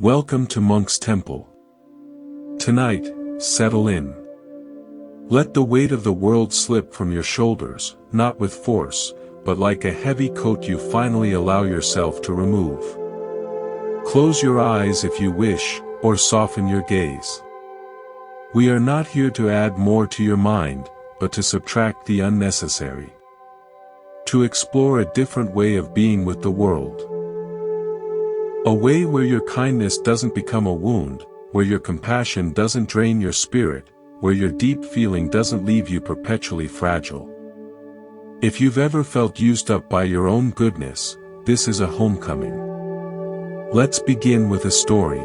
Welcome to Monk's Temple. Tonight, settle in. Let the weight of the world slip from your shoulders, not with force, but like a heavy coat you finally allow yourself to remove. Close your eyes if you wish, or soften your gaze. We are not here to add more to your mind, but to subtract the unnecessary. To explore a different way of being with the world. A way where your kindness doesn't become a wound, where your compassion doesn't drain your spirit, where your deep feeling doesn't leave you perpetually fragile. If you've ever felt used up by your own goodness, this is a homecoming. Let's begin with a story.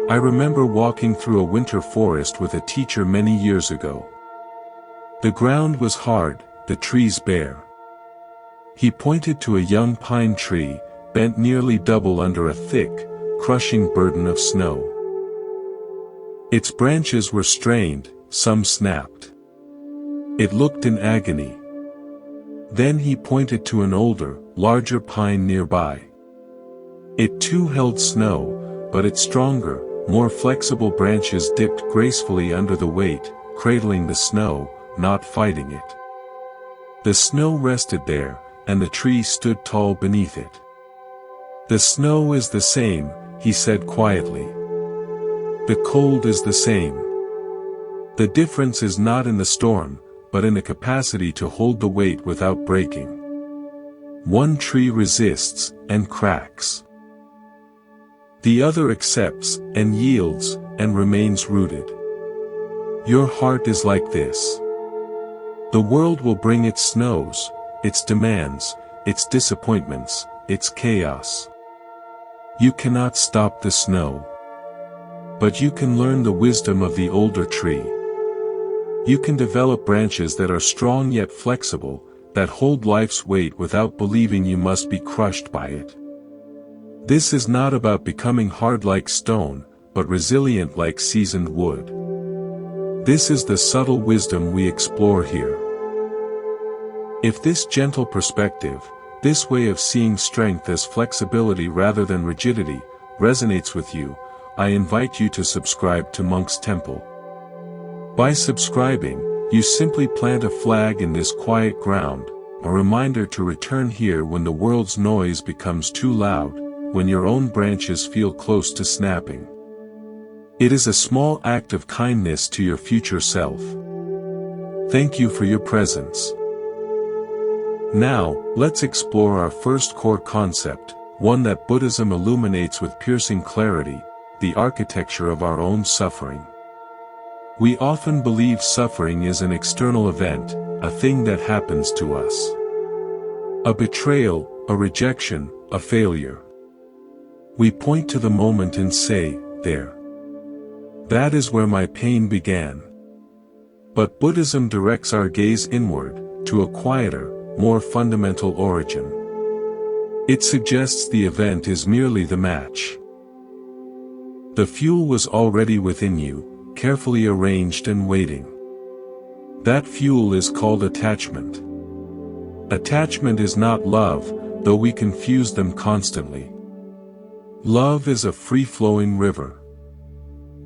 I remember walking through a winter forest with a teacher many years ago. The ground was hard, the trees bare. He pointed to a young pine tree, bent nearly double under a thick, crushing burden of snow. Its branches were strained, some snapped. It looked in agony. Then he pointed to an older, larger pine nearby. It too held snow, but its stronger, more flexible branches dipped gracefully under the weight, cradling the snow, not fighting it. The snow rested there, and the tree stood tall beneath it. "The snow is the same," he said quietly. "The cold is the same. The difference is not in the storm, but in the capacity to hold the weight without breaking. One tree resists, and cracks. The other accepts, and yields, and remains rooted. Your heart is like this. The world will bring its snows, its demands, its disappointments, its chaos. You cannot stop the snow. But you can learn the wisdom of the older tree. You can develop branches that are strong yet flexible, that hold life's weight without believing you must be crushed by it. This is not about becoming hard like stone, but resilient like seasoned wood. This is the subtle wisdom we explore here. If this gentle perspective, this way of seeing strength as flexibility rather than rigidity, resonates with you, I invite you to subscribe to Monk's Temple. By subscribing, you simply plant a flag in this quiet ground, a reminder to return here when the world's noise becomes too loud, when your own branches feel close to snapping. It is a small act of kindness to your future self. Thank you for your presence. Now, let's explore our first core concept, one that Buddhism illuminates with piercing clarity, the architecture of our own suffering. We often believe suffering is an external event, a thing that happens to us. A betrayal, a rejection, a failure. We point to the moment and say, "There. That is where my pain began." But Buddhism directs our gaze inward, to a quieter, more fundamental origin. It suggests the event is merely the match. The fuel was already within you, carefully arranged and waiting. That fuel is called attachment. Attachment is not love, though we confuse them constantly. Love is a free-flowing river.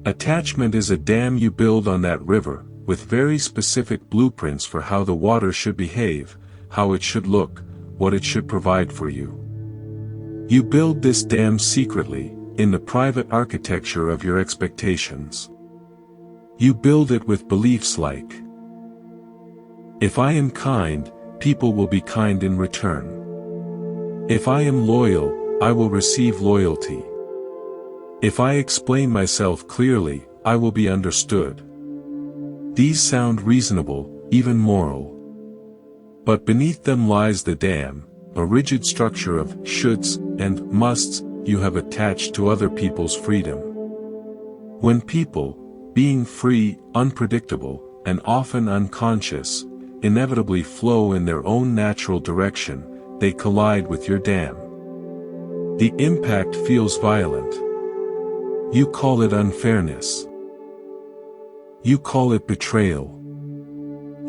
Attachment is a dam you build on that river, with very specific blueprints for how the water should behave, how it should look, what it should provide for you. You build this dam secretly, in the private architecture of your expectations. You build it with beliefs like, "If I am kind, people will be kind in return. If I am loyal, I will receive loyalty. If I explain myself clearly, I will be understood." These sound reasonable, even moral. But beneath them lies the dam, a rigid structure of shoulds and musts you have attached to other people's freedom. When people, being free, unpredictable, and often unconscious, inevitably flow in their own natural direction, they collide with your dam. The impact feels violent. You call it unfairness. You call it betrayal.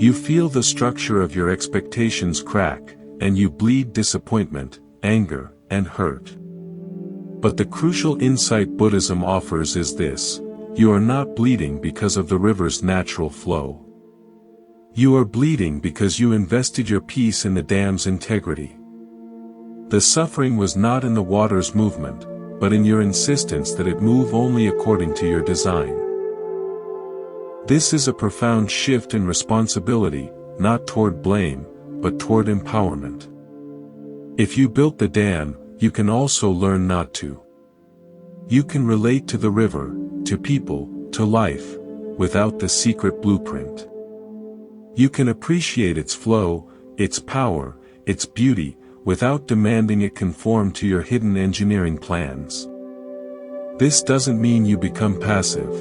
You feel the structure of your expectations crack, and you bleed disappointment, anger, and hurt. But the crucial insight Buddhism offers is this: you are not bleeding because of the river's natural flow. You are bleeding because you invested your peace in the dam's integrity. The suffering was not in the water's movement, but in your insistence that it move only according to your design. This is a profound shift in responsibility, not toward blame, but toward empowerment. If you built the dam, you can also learn not to. You can relate to the river, to people, to life, without the secret blueprint. You can appreciate its flow, its power, its beauty, without demanding it conform to your hidden engineering plans. This doesn't mean you become passive.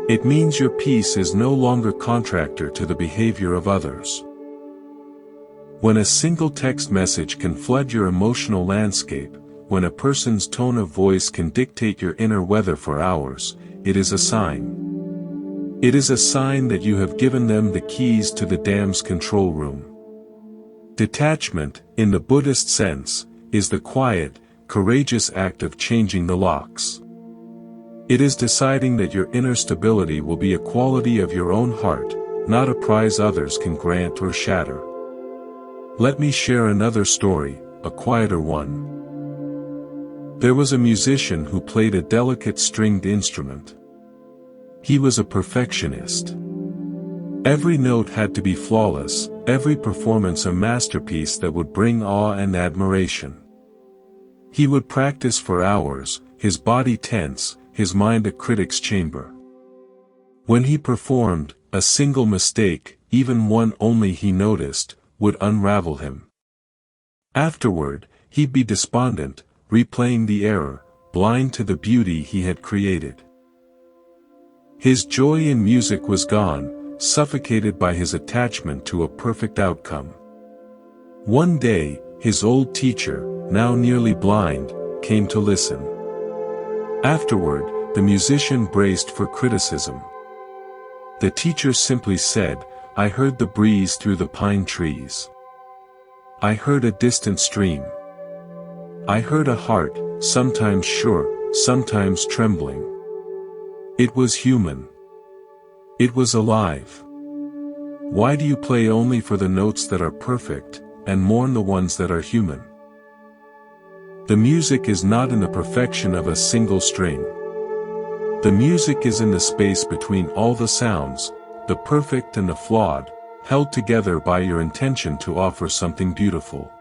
It means your peace is no longer contractor to the behavior of others. When a single text message can flood your emotional landscape, when a person's tone of voice can dictate your inner weather for hours, it is a sign. It is a sign that you have given them the keys to the dam's control room. Detachment, in the Buddhist sense, is the quiet, courageous act of changing the locks. It is deciding that your inner stability will be a quality of your own heart, not a prize others can grant or shatter. Let me share another story, a quieter one. There was a musician who played a delicate stringed instrument. He was a perfectionist. Every note had to be flawless, every performance a masterpiece that would bring awe and admiration. He would practice for hours, his body tense, his mind a critic's chamber. When he performed, a single mistake, even one only he noticed, would unravel him. Afterward, he'd be despondent, replaying the error, blind to the beauty he had created. His joy in music was gone, suffocated by his attachment to a perfect outcome. One day, his old teacher, now nearly blind, came to listen. Afterward, the musician braced for criticism. The teacher simply said, "I heard the breeze through the pine trees. I heard a distant stream. I heard a heart, sometimes sure, sometimes trembling. It was human. It was alive. Why do you play only for the notes that are perfect, and mourn the ones that are human?" The music is not in the perfection of a single string. The music is in the space between all the sounds, the perfect and the flawed, held together by your intention to offer something beautiful.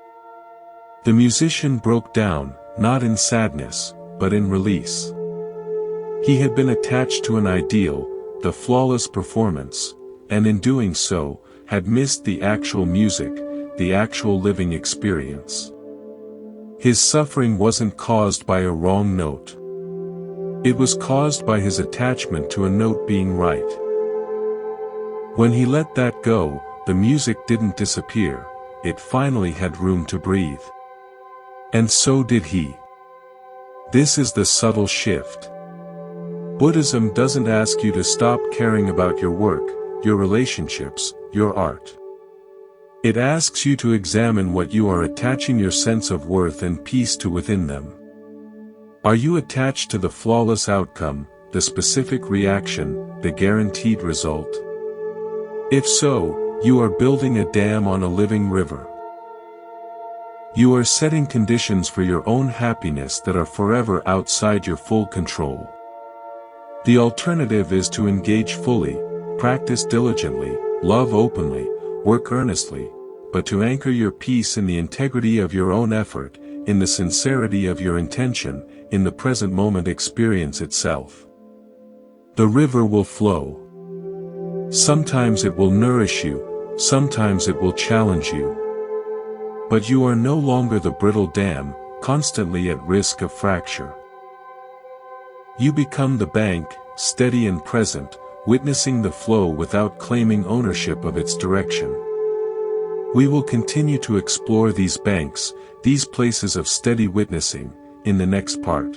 The musician broke down, not in sadness, but in release. He had been attached to an ideal, the flawless performance, and in doing so, had missed the actual music, the actual living experience. His suffering wasn't caused by a wrong note. It was caused by his attachment to a note being right. When he let that go, the music didn't disappear, it finally had room to breathe. And so did he. This is the subtle shift. Buddhism doesn't ask you to stop caring about your work, your relationships, your art. It asks you to examine what you are attaching your sense of worth and peace to within them. Are you attached to the flawless outcome, the specific reaction, the guaranteed result? If so, you are building a dam on a living river. You are setting conditions for your own happiness that are forever outside your full control. The alternative is to engage fully, practice diligently, love openly, work earnestly, but to anchor your peace in the integrity of your own effort, in the sincerity of your intention, in the present moment experience itself. The river will flow. Sometimes it will nourish you, sometimes it will challenge you. But you are no longer the brittle dam, constantly at risk of fracture. You become the bank, steady and present, witnessing the flow without claiming ownership of its direction. We will continue to explore these banks, these places of steady witnessing, in the next part.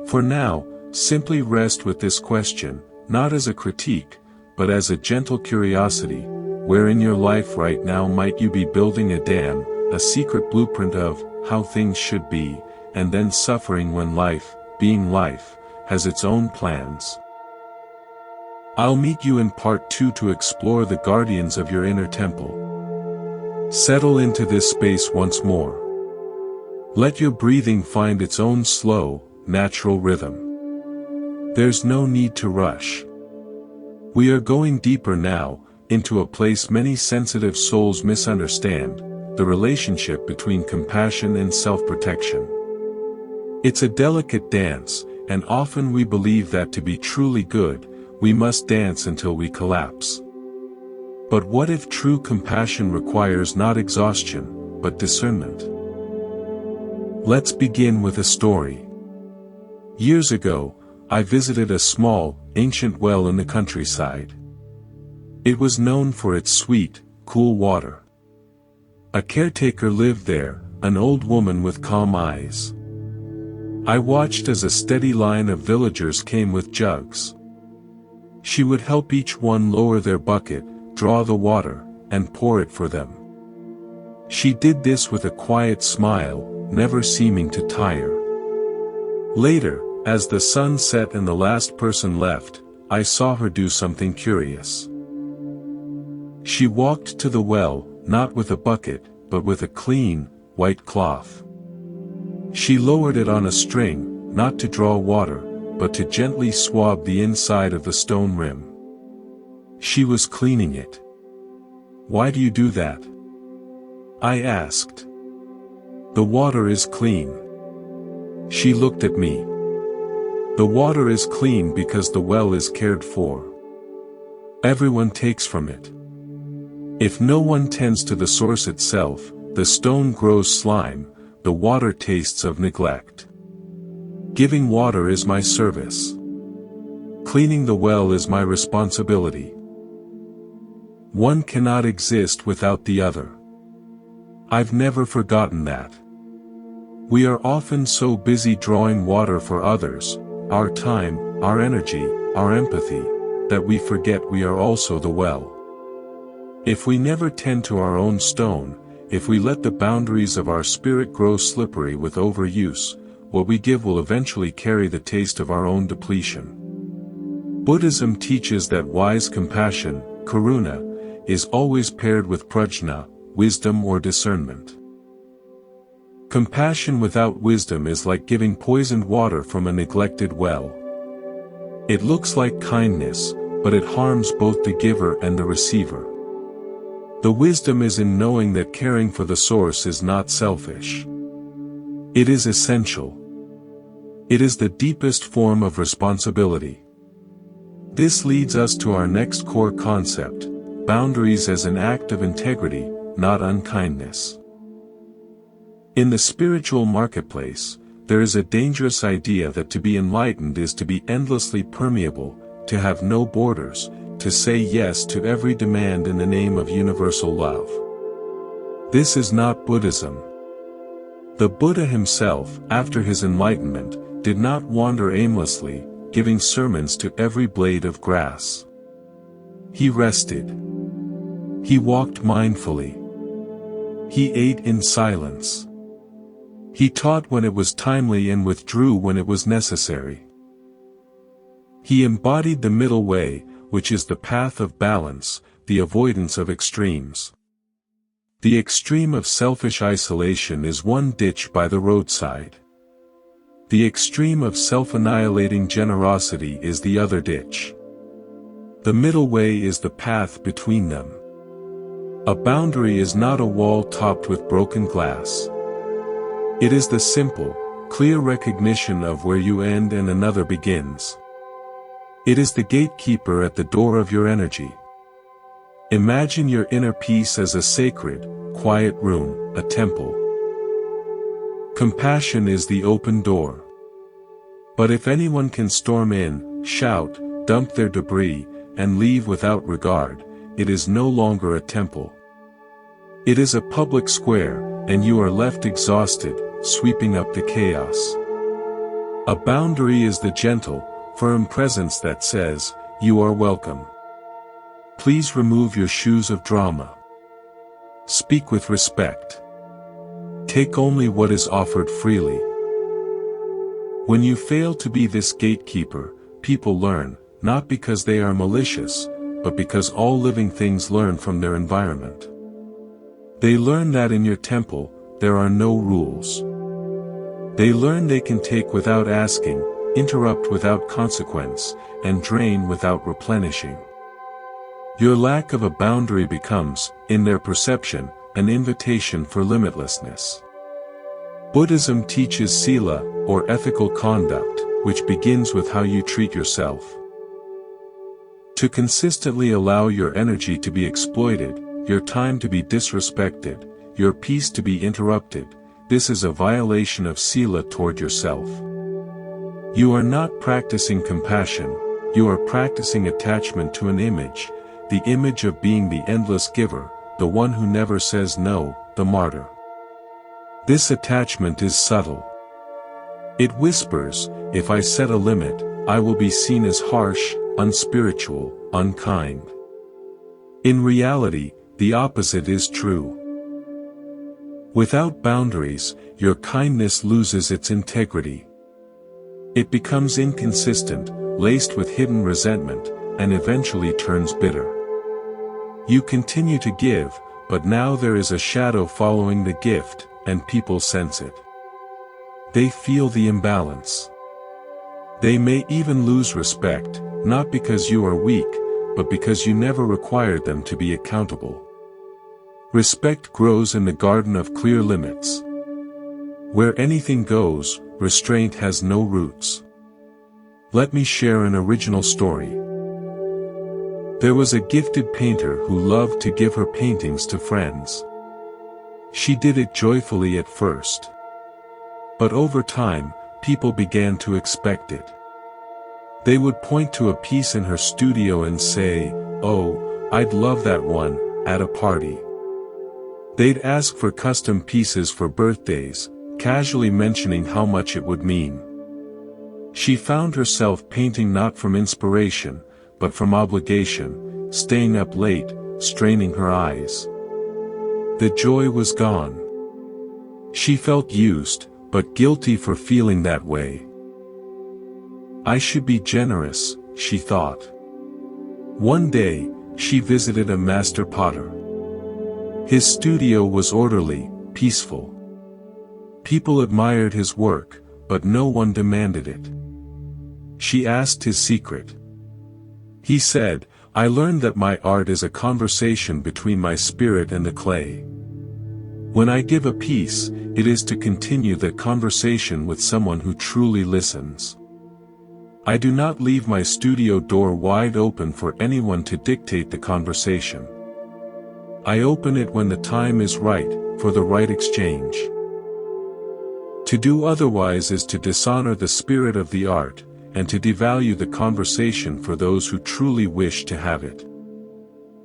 For now, simply rest with this question, not as a critique, but as a gentle curiosity: where in your life right now might you be building a dam, a secret blueprint of how things should be, and then suffering when life, being life, has its own plans. I'll meet you in part 2 to explore the guardians of your inner temple. Settle into this space once more. Let your breathing find its own slow, natural rhythm. There's no need to rush. We are going deeper now, into a place many sensitive souls misunderstand, the relationship between compassion and self-protection. It's a delicate dance, and often we believe that to be truly good, we must dance until we collapse. But what if true compassion requires not exhaustion, but discernment? Let's begin with a story. Years ago, I visited a small, ancient well in the countryside. It was known for its sweet, cool water. A caretaker lived there, an old woman with calm eyes. I watched as a steady line of villagers came with jugs. She would help each one lower their bucket, draw the water, and pour it for them. She did this with a quiet smile, never seeming to tire. Later, as the sun set and the last person left, I saw her do something curious. She walked to the well, not with a bucket, but with a clean, white cloth. She lowered it on a string, not to draw water, but to gently swab the inside of the stone rim. She was cleaning it. "Why do you do that?" I asked. "The water is clean." She looked at me. "The water is clean because the well is cared for. Everyone takes from it. If no one tends to the source itself, the stone grows slime, the water tastes of neglect. Giving water is my service. Cleaning the well is my responsibility. One cannot exist without the other. I've never forgotten that. We are often so busy drawing water for others, our time, our energy, our empathy, that we forget we are also the well. If we never tend to our own stone, if we let the boundaries of our spirit grow slippery with overuse, what we give will eventually carry the taste of our own depletion. Buddhism teaches that wise compassion, karuna, is always paired with prajna, wisdom or discernment. Compassion without wisdom is like giving poisoned water from a neglected well. It looks like kindness, but it harms both the giver and the receiver. The wisdom is in knowing that caring for the source is not selfish. It is essential. It is the deepest form of responsibility. This leads us to our next core concept: boundaries as an act of integrity, not unkindness. In the spiritual marketplace, there is a dangerous idea that to be enlightened is to be endlessly permeable, to have no borders, to say yes to every demand in the name of universal love. This is not Buddhism. The Buddha himself, after his enlightenment, did not wander aimlessly, giving sermons to every blade of grass. He rested. He walked mindfully. He ate in silence. He taught when it was timely and withdrew when it was necessary. He embodied the middle way, which is the path of balance, the avoidance of extremes. The extreme of selfish isolation is one ditch by the roadside. The extreme of self-annihilating generosity is the other ditch. The middle way is the path between them. A boundary is not a wall topped with broken glass. It is the simple, clear recognition of where you end and another begins. It is the gatekeeper at the door of your energy. Imagine your inner peace as a sacred, quiet room, a temple. Compassion is the open door. But if anyone can storm in, shout, dump their debris, and leave without regard, it is no longer a temple. It is a public square, and you are left exhausted, sweeping up the chaos. A boundary is the gentle, firm presence that says, "You are welcome. Please remove your shoes of drama. Speak with respect. Take only what is offered freely." When you fail to be this gatekeeper, people learn, not because they are malicious, but because all living things learn from their environment. They learn that in your temple, there are no rules. They learn they can take without asking, interrupt without consequence, and drain without replenishing. Your lack of a boundary becomes, in their perception, an invitation for limitlessness. Buddhism teaches sila, or ethical conduct, which begins with how you treat yourself. To consistently allow your energy to be exploited, your time to be disrespected, your peace to be interrupted, this is a violation of sila toward yourself. You are not practicing compassion, you are practicing attachment to an image, the image of being the endless giver, the one who never says no, the martyr. This attachment is subtle. It whispers, if I set a limit, I will be seen as harsh, unspiritual, unkind. In reality, the opposite is true. Without boundaries, your kindness loses its integrity. It becomes inconsistent, laced with hidden resentment, and eventually turns bitter. You continue to give, but now there is a shadow following the gift, and people sense it. They feel the imbalance. They may even lose respect, not because you are weak, but because you never required them to be accountable. Respect grows in the garden of clear limits. Where anything goes, restraint has no roots. Let me share an original story. There was a gifted painter who loved to give her paintings to friends. She did it joyfully at first. But over time, people began to expect it. They would point to a piece in her studio and say, "Oh, I'd love that one," at a party. They'd ask for custom pieces for birthdays, casually mentioning how much it would mean. She found herself painting not from inspiration, but from obligation, staying up late, straining her eyes. The joy was gone. She felt used, but guilty for feeling that way. I should be generous, she thought. One day, she visited a master potter. His studio was orderly, peaceful. People admired his work, but no one demanded it. She asked his secret. He said, "I learned that my art is a conversation between my spirit and the clay. When I give a piece, it is to continue the conversation with someone who truly listens. I do not leave my studio door wide open for anyone to dictate the conversation. I open it when the time is right, for the right exchange. To do otherwise is to dishonor the spirit of the art, and to devalue the conversation for those who truly wish to have it."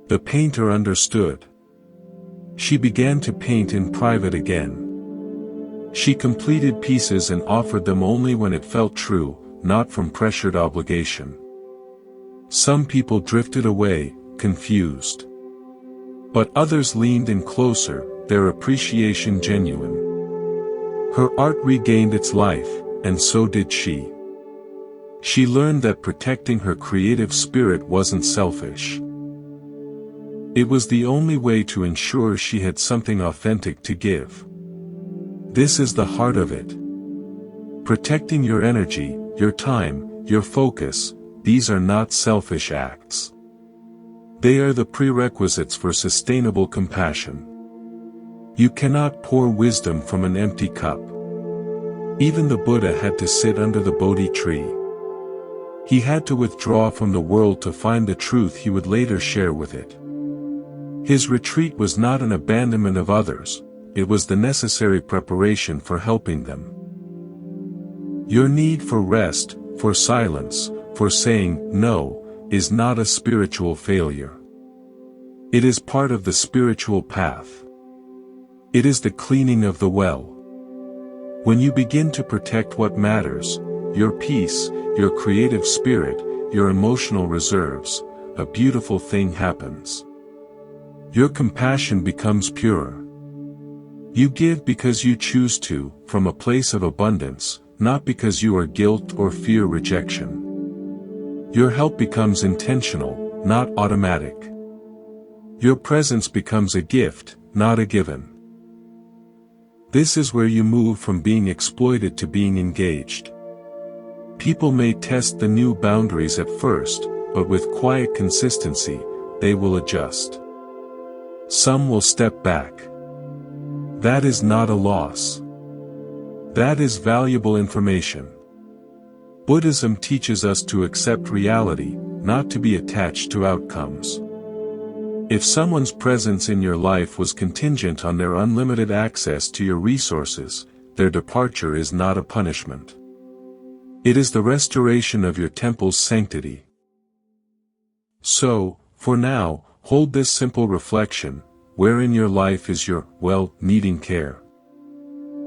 The painter understood. She began to paint in private again. She completed pieces and offered them only when it felt true, not from pressured obligation. Some people drifted away, confused. But others leaned in closer, their appreciation genuine. Her art regained its life, and so did she. She learned that protecting her creative spirit wasn't selfish. It was the only way to ensure she had something authentic to give. This is the heart of it. Protecting your energy, your time, your focus, these are not selfish acts. They are the prerequisites for sustainable compassion. You cannot pour wisdom from an empty cup. Even the Buddha had to sit under the Bodhi tree. He had to withdraw from the world to find the truth he would later share with it. His retreat was not an abandonment of others, it was the necessary preparation for helping them. Your need for rest, for silence, for saying no, is not a spiritual failure. It is part of the spiritual path. It is the cleaning of the well. When you begin to protect what matters, your peace, your creative spirit, your emotional reserves, a beautiful thing happens. Your compassion becomes pure. You give because you choose to, from a place of abundance, not because you are guilt or fear rejection. Your help becomes intentional, not automatic. Your presence becomes a gift, not a given. This is where you move from being exploited to being engaged. People may test the new boundaries at first, but with quiet consistency, they will adjust. Some will step back. That is not a loss. That is valuable information. Buddhism teaches us to accept reality, not to be attached to outcomes. If someone's presence in your life was contingent on their unlimited access to your resources, their departure is not a punishment. It is the restoration of your temple's sanctity. So, for now, hold this simple reflection: where in your life is your, needing care?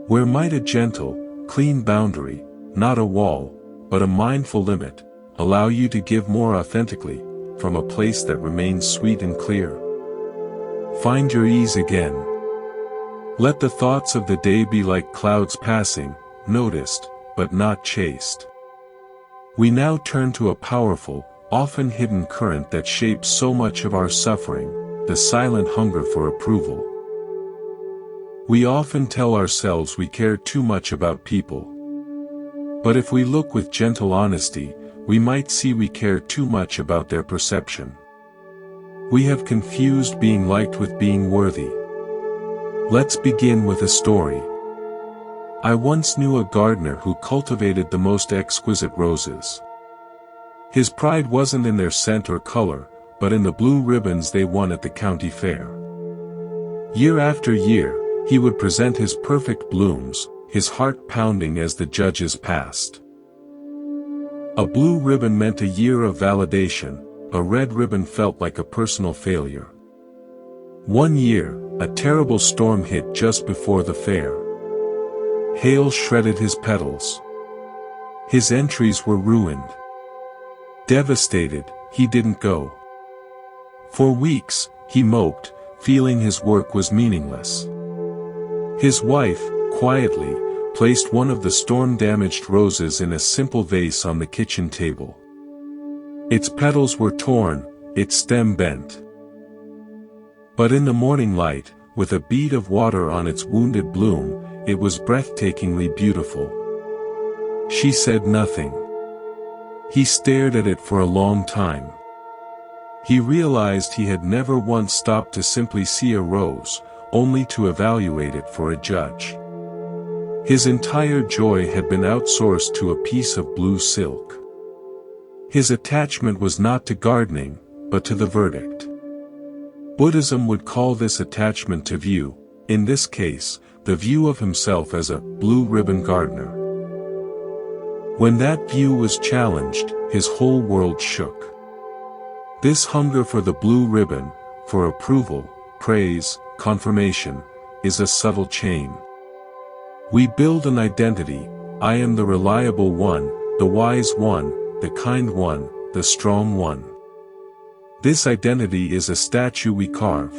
Where might a gentle, clean boundary, not a wall, but a mindful limit, allow you to give more authentically, from a place that remains sweet and clear? Find your ease again. Let the thoughts of the day be like clouds passing, noticed, but not chased. We now turn to a powerful, often hidden current that shapes so much of our suffering: the silent hunger for approval. We often tell ourselves we care too much about people. But if we look with gentle honesty, we might see we care too much about their perception. We have confused being liked with being worthy. Let's begin with a story. I once knew a gardener who cultivated the most exquisite roses. His pride wasn't in their scent or color, but in the blue ribbons they won at the county fair. Year after year, he would present his perfect blooms, his heart pounding as the judges passed. A blue ribbon meant a year of validation, a red ribbon felt like a personal failure. One year, a terrible storm hit just before the fair. Hail shredded his petals. His entries were ruined. Devastated, he didn't go. For weeks, he moped, feeling his work was meaningless. His wife, quietly, placed one of the storm-damaged roses in a simple vase on the kitchen table. Its petals were torn, its stem bent. But in the morning light, with a bead of water on its wounded bloom, it was breathtakingly beautiful. She said nothing. He stared at it for a long time. He realized he had never once stopped to simply see a rose, only to evaluate it for a judge. His entire joy had been outsourced to a piece of blue silk. His attachment was not to gardening, but to the verdict. Buddhism would call this attachment to view, in this case, the view of himself as a blue ribbon gardener. When that view was challenged, his whole world shook. This hunger for the blue ribbon, for approval, praise, confirmation, is a subtle chain. We build an identity: I am the reliable one, the wise one, the kind one, the strong one. This identity is a statue we carve.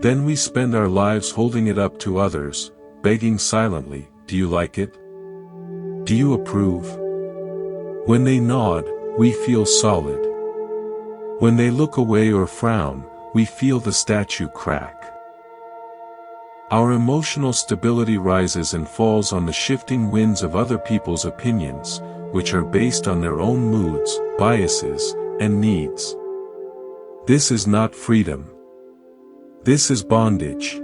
Then we spend our lives holding it up to others, begging silently, "Do you like it? Do you approve?" When they nod, we feel solid. When they look away or frown, we feel the statue crack. Our emotional stability rises and falls on the shifting winds of other people's opinions, which are based on their own moods, biases, and needs. This is not freedom. This is bondage.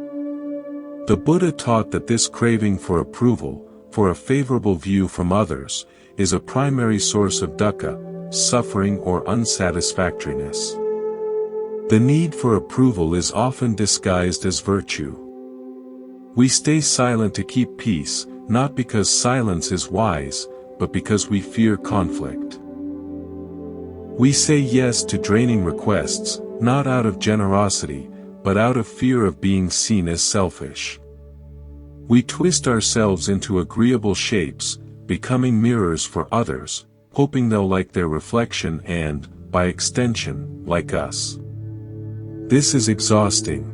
The Buddha taught that this craving for approval, for a favorable view from others, is a primary source of dukkha, suffering or unsatisfactoriness. The need for approval is often disguised as virtue. We stay silent to keep peace, not because silence is wise, but because we fear conflict. We say yes to draining requests, not out of generosity, but out of fear of being seen as selfish. We twist ourselves into agreeable shapes, becoming mirrors for others, hoping they'll like their reflection and, by extension, like us. This is exhausting.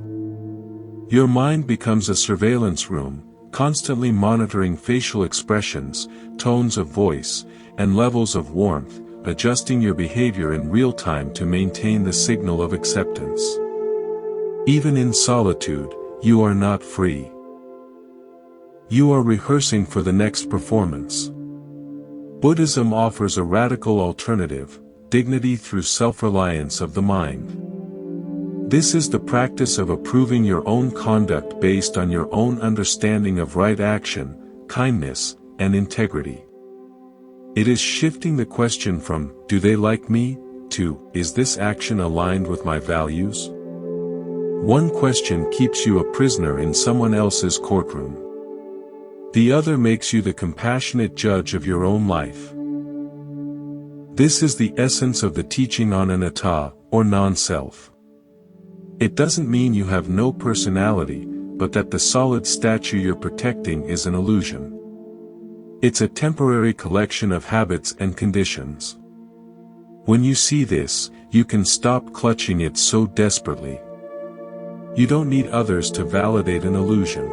Your mind becomes a surveillance room, constantly monitoring facial expressions, tones of voice, and levels of warmth, adjusting your behavior in real time to maintain the signal of acceptance. Even in solitude, you are not free. You are rehearsing for the next performance. Buddhism offers a radical alternative, dignity through self-reliance of the mind. This is the practice of approving your own conduct based on your own understanding of right action, kindness, and integrity. It is shifting the question from, "Do they like me?" to, "Is this action aligned with my values?" One question keeps you a prisoner in someone else's courtroom. The other makes you the compassionate judge of your own life. This is the essence of the teaching on anatta, or non-self. It doesn't mean you have no personality, but that the solid statue you're protecting is an illusion. It's a temporary collection of habits and conditions. When you see this, you can stop clutching it so desperately. You don't need others to validate an illusion.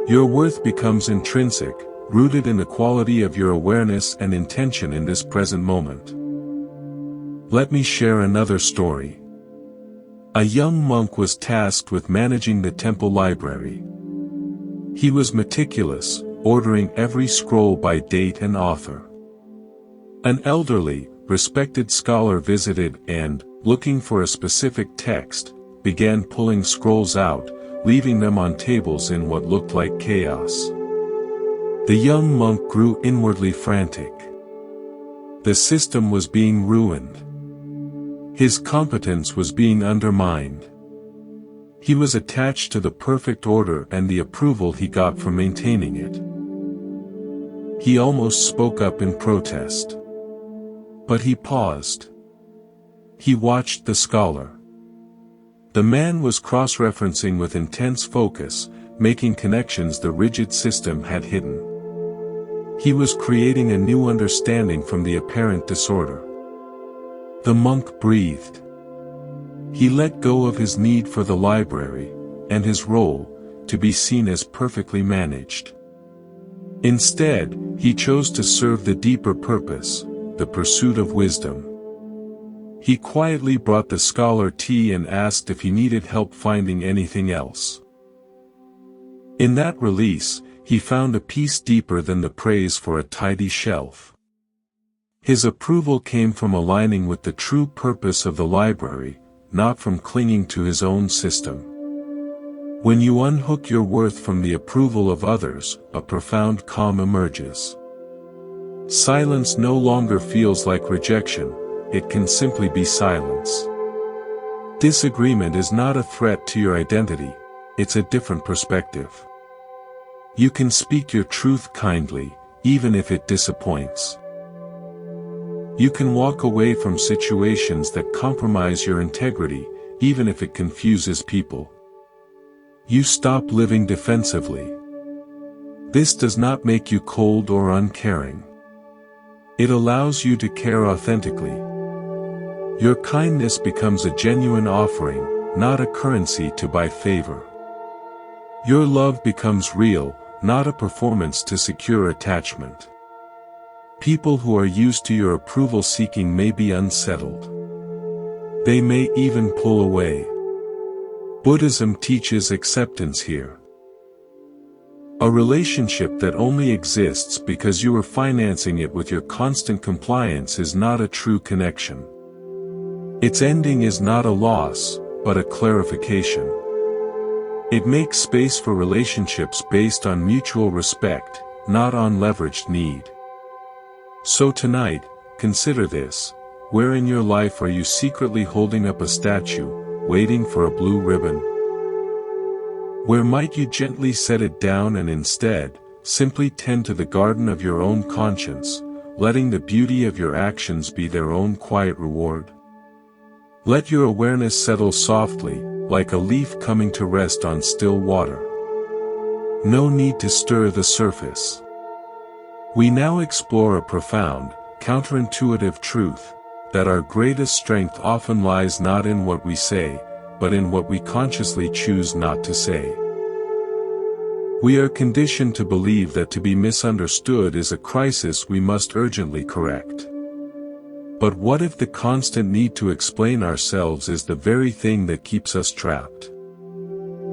Your worth becomes intrinsic, rooted in the quality of your awareness and intention in this present moment. Let me share another story. A young monk was tasked with managing the temple library. He was meticulous, ordering every scroll by date and author. An elderly, respected scholar visited and, looking for a specific text, began pulling scrolls out, leaving them on tables in what looked like chaos. The young monk grew inwardly frantic. The system was being ruined. His competence was being undermined. He was attached to the perfect order and the approval he got from maintaining it. He almost spoke up in protest. But he paused. He watched the scholar. The man was cross-referencing with intense focus, making connections the rigid system had hidden. He was creating a new understanding from the apparent disorder. The monk breathed. He let go of his need for the library, and his role, to be seen as perfectly managed. Instead, he chose to serve the deeper purpose, the pursuit of wisdom. He quietly brought the scholar tea and asked if he needed help finding anything else. In that release, he found a peace deeper than the praise for a tidy shelf. His approval came from aligning with the true purpose of the library, not from clinging to his own system. When you unhook your worth from the approval of others, a profound calm emerges. Silence no longer feels like rejection, it can simply be silence. Disagreement is not a threat to your identity, it's a different perspective. You can speak your truth kindly, even if it disappoints. You can walk away from situations that compromise your integrity, even if it confuses people. You stop living defensively. This does not make you cold or uncaring. It allows you to care authentically. Your kindness becomes a genuine offering, not a currency to buy favor. Your love becomes real, not a performance to secure attachment. People who are used to your approval seeking may be unsettled. They may even pull away. Buddhism teaches acceptance here. A relationship that only exists because you are financing it with your constant compliance is not a true connection. Its ending is not a loss, but a clarification. It makes space for relationships based on mutual respect, not on leveraged need. So tonight, consider this: where in your life are you secretly holding up a statue, waiting for a blue ribbon? Where might you gently set it down and instead, simply tend to the garden of your own conscience, letting the beauty of your actions be their own quiet reward? Let your awareness settle softly, like a leaf coming to rest on still water. No need to stir the surface. We now explore a profound, counterintuitive truth, that our greatest strength often lies not in what we say, but in what we consciously choose not to say. We are conditioned to believe that to be misunderstood is a crisis we must urgently correct. But what if the constant need to explain ourselves is the very thing that keeps us trapped?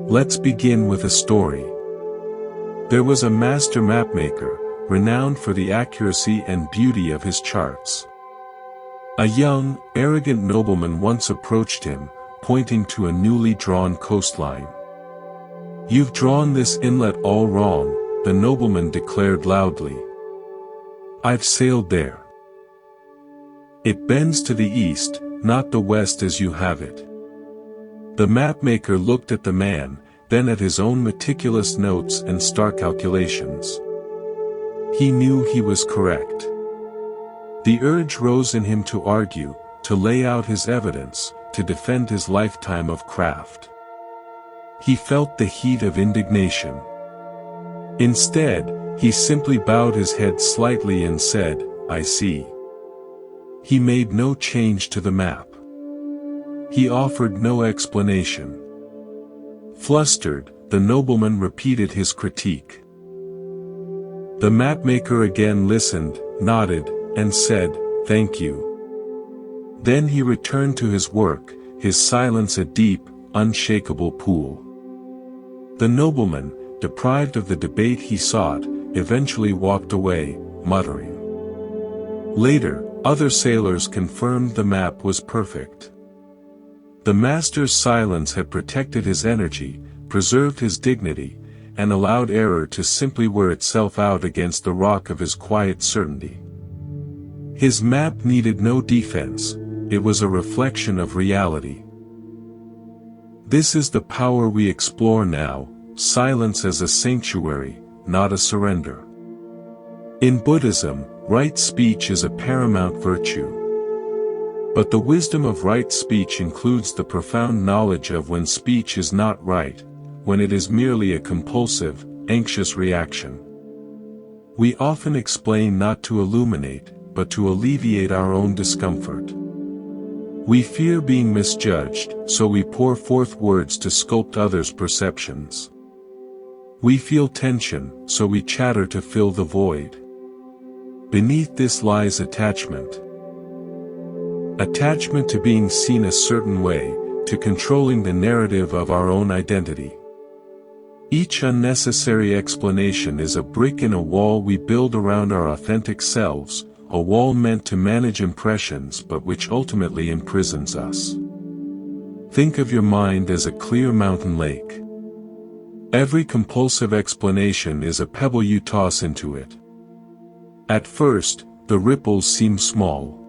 Let's begin with a story. There was a master mapmaker, renowned for the accuracy and beauty of his charts. A young, arrogant nobleman once approached him, pointing to a newly drawn coastline. "You've drawn this inlet all wrong," the nobleman declared loudly. "I've sailed there. It bends to the east, not the west as you have it." The mapmaker looked at the man, then at his own meticulous notes and star calculations. He knew he was correct. The urge rose in him to argue, to lay out his evidence, to defend his lifetime of craft. He felt the heat of indignation. Instead, he simply bowed his head slightly and said, "I see." He made no change to the map. He offered no explanation. Flustered, the nobleman repeated his critique. The mapmaker again listened, nodded, and said, "Thank you." Then he returned to his work, his silence a deep, unshakable pool. The nobleman, deprived of the debate he sought, eventually walked away, muttering. Later, other sailors confirmed the map was perfect. The master's silence had protected his energy, preserved his dignity, and allowed error to simply wear itself out against the rock of his quiet certainty. His map needed no defense, it was a reflection of reality. This is the power we explore now, silence as a sanctuary, not a surrender. In Buddhism, right speech is a paramount virtue. But the wisdom of right speech includes the profound knowledge of when speech is not right, when it is merely a compulsive, anxious reaction. We often explain not to illuminate, but to alleviate our own discomfort. We fear being misjudged, so we pour forth words to sculpt others' perceptions. We feel tension, so we chatter to fill the void. Beneath this lies attachment. Attachment to being seen a certain way, to controlling the narrative of our own identity. Each unnecessary explanation is a brick in a wall we build around our authentic selves, a wall meant to manage impressions but which ultimately imprisons us. Think of your mind as a clear mountain lake. Every compulsive explanation is a pebble you toss into it. At first, the ripples seem small.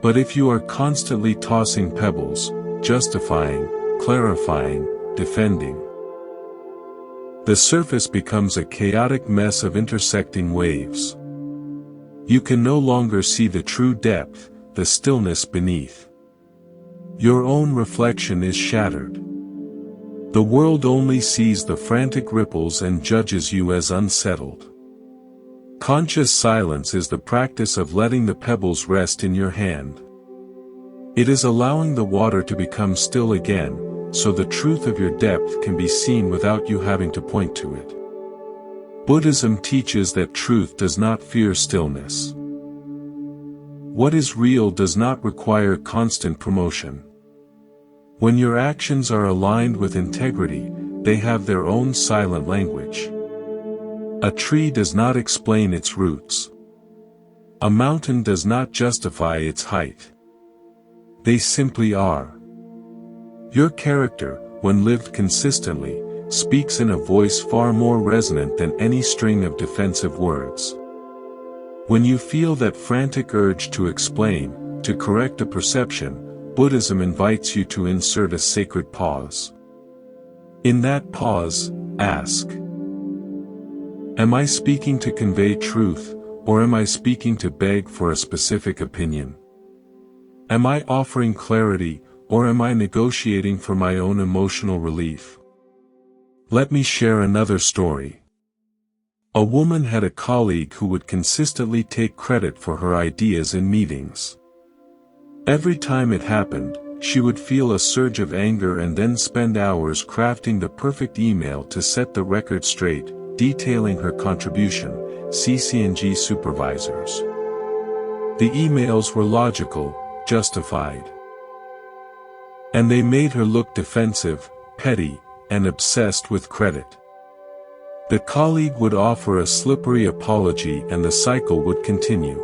But if you are constantly tossing pebbles, justifying, clarifying, defending, the surface becomes a chaotic mess of intersecting waves. You can no longer see the true depth, the stillness beneath. Your own reflection is shattered. The world only sees the frantic ripples and judges you as unsettled. Conscious silence is the practice of letting the pebbles rest in your hand. It is allowing the water to become still again, so the truth of your depth can be seen without you having to point to it. Buddhism teaches that truth does not fear stillness. What is real does not require constant promotion. When your actions are aligned with integrity, they have their own silent language. A tree does not explain its roots. A mountain does not justify its height. They simply are. Your character, when lived consistently, speaks in a voice far more resonant than any string of defensive words. When you feel that frantic urge to explain, to correct a perception, Buddhism invites you to insert a sacred pause. In that pause, ask, am I speaking to convey truth, or am I speaking to beg for a specific opinion? Am I offering clarity, or am I negotiating for my own emotional relief? Let me share another story. A woman had a colleague who would consistently take credit for her ideas in meetings. Every time it happened, she would feel a surge of anger and then spend hours crafting the perfect email to set the record straight, detailing her contribution, CC&G supervisors. The emails were logical, justified. And they made her look defensive, petty, and obsessed with credit. The colleague would offer a slippery apology and the cycle would continue.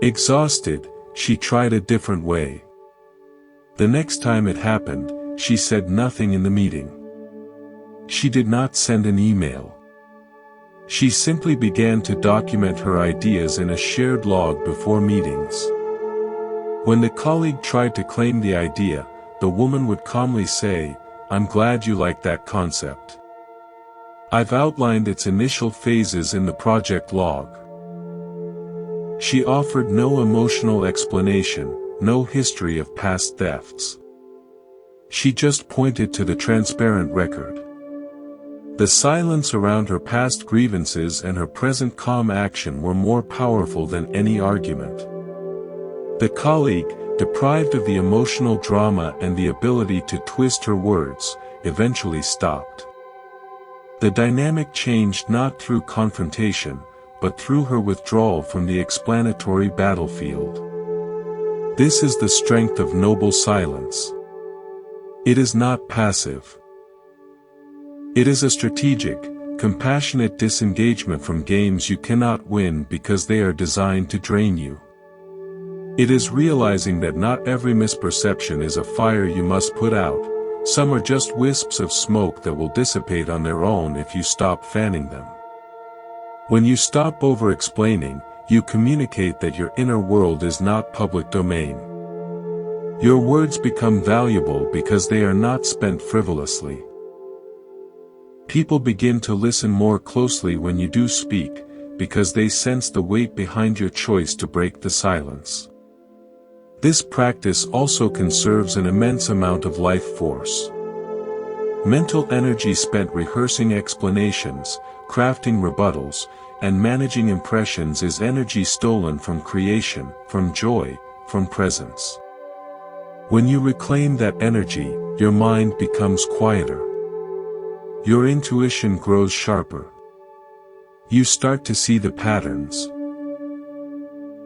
Exhausted, she tried a different way. The next time it happened, she said nothing in the meeting. She did not send an email. She simply began to document her ideas in a shared log before meetings. When the colleague tried to claim the idea, the woman would calmly say, "I'm glad you like that concept. I've outlined its initial phases in the project log." She offered no emotional explanation, no history of past thefts. She just pointed to the transparent record. The silence around her past grievances and her present calm action were more powerful than any argument. The colleague, deprived of the emotional drama and the ability to twist her words, eventually stopped. The dynamic changed not through confrontation, but through her withdrawal from the explanatory battlefield. This is the strength of noble silence. It is not passive. It is a strategic, compassionate disengagement from games you cannot win because they are designed to drain you. It is realizing that not every misperception is a fire you must put out. Some are just wisps of smoke that will dissipate on their own if you stop fanning them. When you stop over-explaining, you communicate that your inner world is not public domain. Your words become valuable because they are not spent frivolously. People begin to listen more closely when you do speak, because they sense the weight behind your choice to break the silence. This practice also conserves an immense amount of life force. Mental energy spent rehearsing explanations, crafting rebuttals, and managing impressions is energy stolen from creation, from joy, from presence. When you reclaim that energy, your mind becomes quieter. Your intuition grows sharper. You start to see the patterns.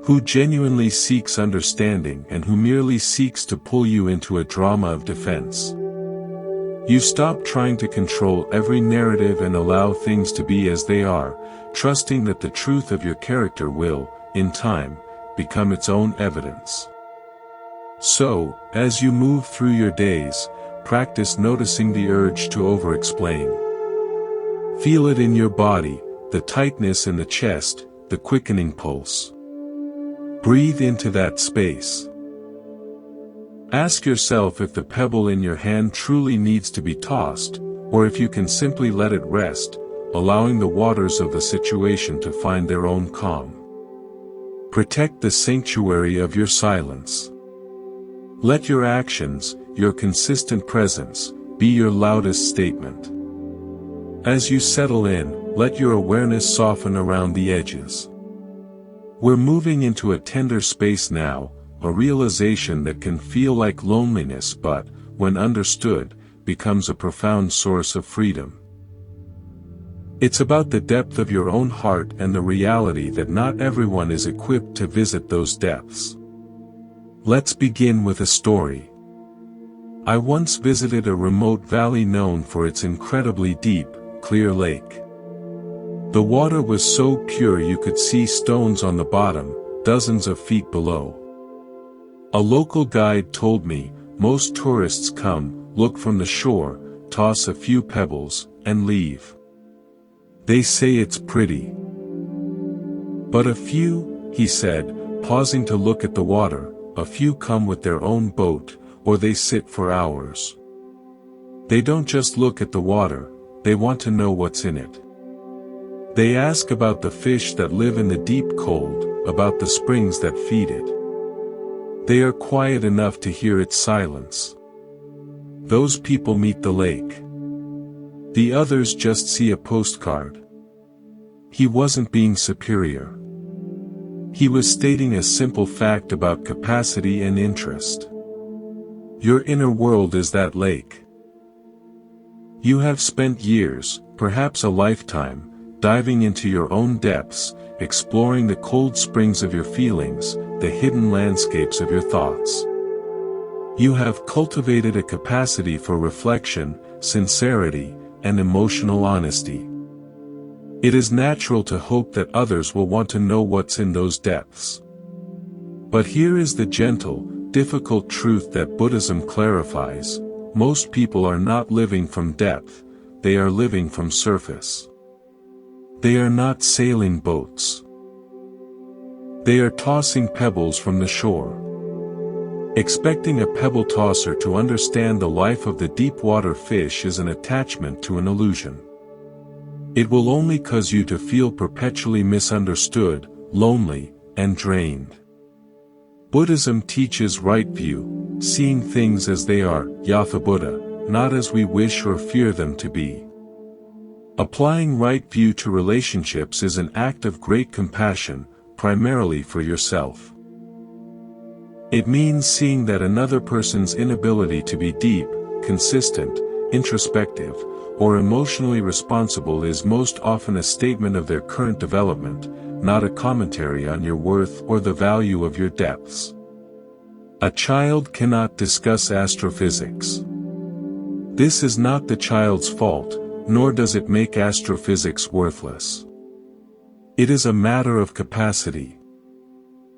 Who genuinely seeks understanding and who merely seeks to pull you into a drama of defense. You stop trying to control every narrative and allow things to be as they are, trusting that the truth of your character will, in time, become its own evidence. So, as you move through your days, practice noticing the urge to over-explain. Feel it in your body, the tightness in the chest, the quickening pulse. Breathe into that space. Ask yourself if the pebble in your hand truly needs to be tossed, or if you can simply let it rest, allowing the waters of the situation to find their own calm. Protect the sanctuary of your silence. Let your actions, your consistent presence, be your loudest statement. As you settle in, let your awareness soften around the edges. We're moving into a tender space now, a realization that can feel like loneliness but, when understood, becomes a profound source of freedom. It's about the depth of your own heart and the reality that not everyone is equipped to visit those depths. Let's begin with a story. I once visited a remote valley known for its incredibly deep, clear lake. The water was so pure you could see stones on the bottom, dozens of feet below. A local guide told me, most tourists come, look from the shore, toss a few pebbles, and leave. They say it's pretty. But a few, he said, pausing to look at the water, a few come with their own boat, or they sit for hours. They don't just look at the water, they want to know what's in it. They ask about the fish that live in the deep cold, about the springs that feed it. They are quiet enough to hear its silence. Those people meet the lake. The others just see a postcard. He wasn't being superior. He was stating a simple fact about capacity and interest. Your inner world is that lake. You have spent years, perhaps a lifetime, diving into your own depths, exploring the cold springs of your feelings, the hidden landscapes of your thoughts. You have cultivated a capacity for reflection, sincerity, and emotional honesty. It is natural to hope that others will want to know what's in those depths. But here is the gentle, difficult truth that Buddhism clarifies: most people are not living from depth, they are living from surface. They are not sailing boats. They are tossing pebbles from the shore. Expecting a pebble tosser to understand the life of the deep-water fish is an attachment to an illusion. It will only cause you to feel perpetually misunderstood, lonely, and drained. Buddhism teaches right view, seeing things as they are, Yatha Buddha, not as we wish or fear them to be. Applying right view to relationships is an act of great compassion, primarily for yourself. It means seeing that another person's inability to be deep, consistent, introspective, or emotionally responsible is most often a statement of their current development, not a commentary on your worth or the value of your depths. A child cannot discuss astrophysics. This is not the child's fault, nor does it make astrophysics worthless. It is a matter of capacity.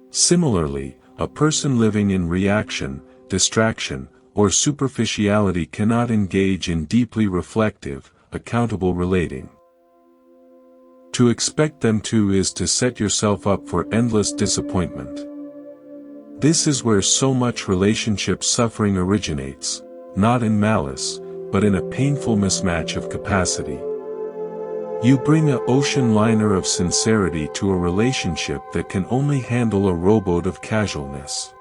Similarly, a person living in reaction, distraction, or superficiality cannot engage in deeply reflective, accountable relating. To expect them to is to set yourself up for endless disappointment. This is where so much relationship suffering originates, not in malice, but in a painful mismatch of capacity. You bring an ocean liner of sincerity to a relationship that can only handle a rowboat of casualness.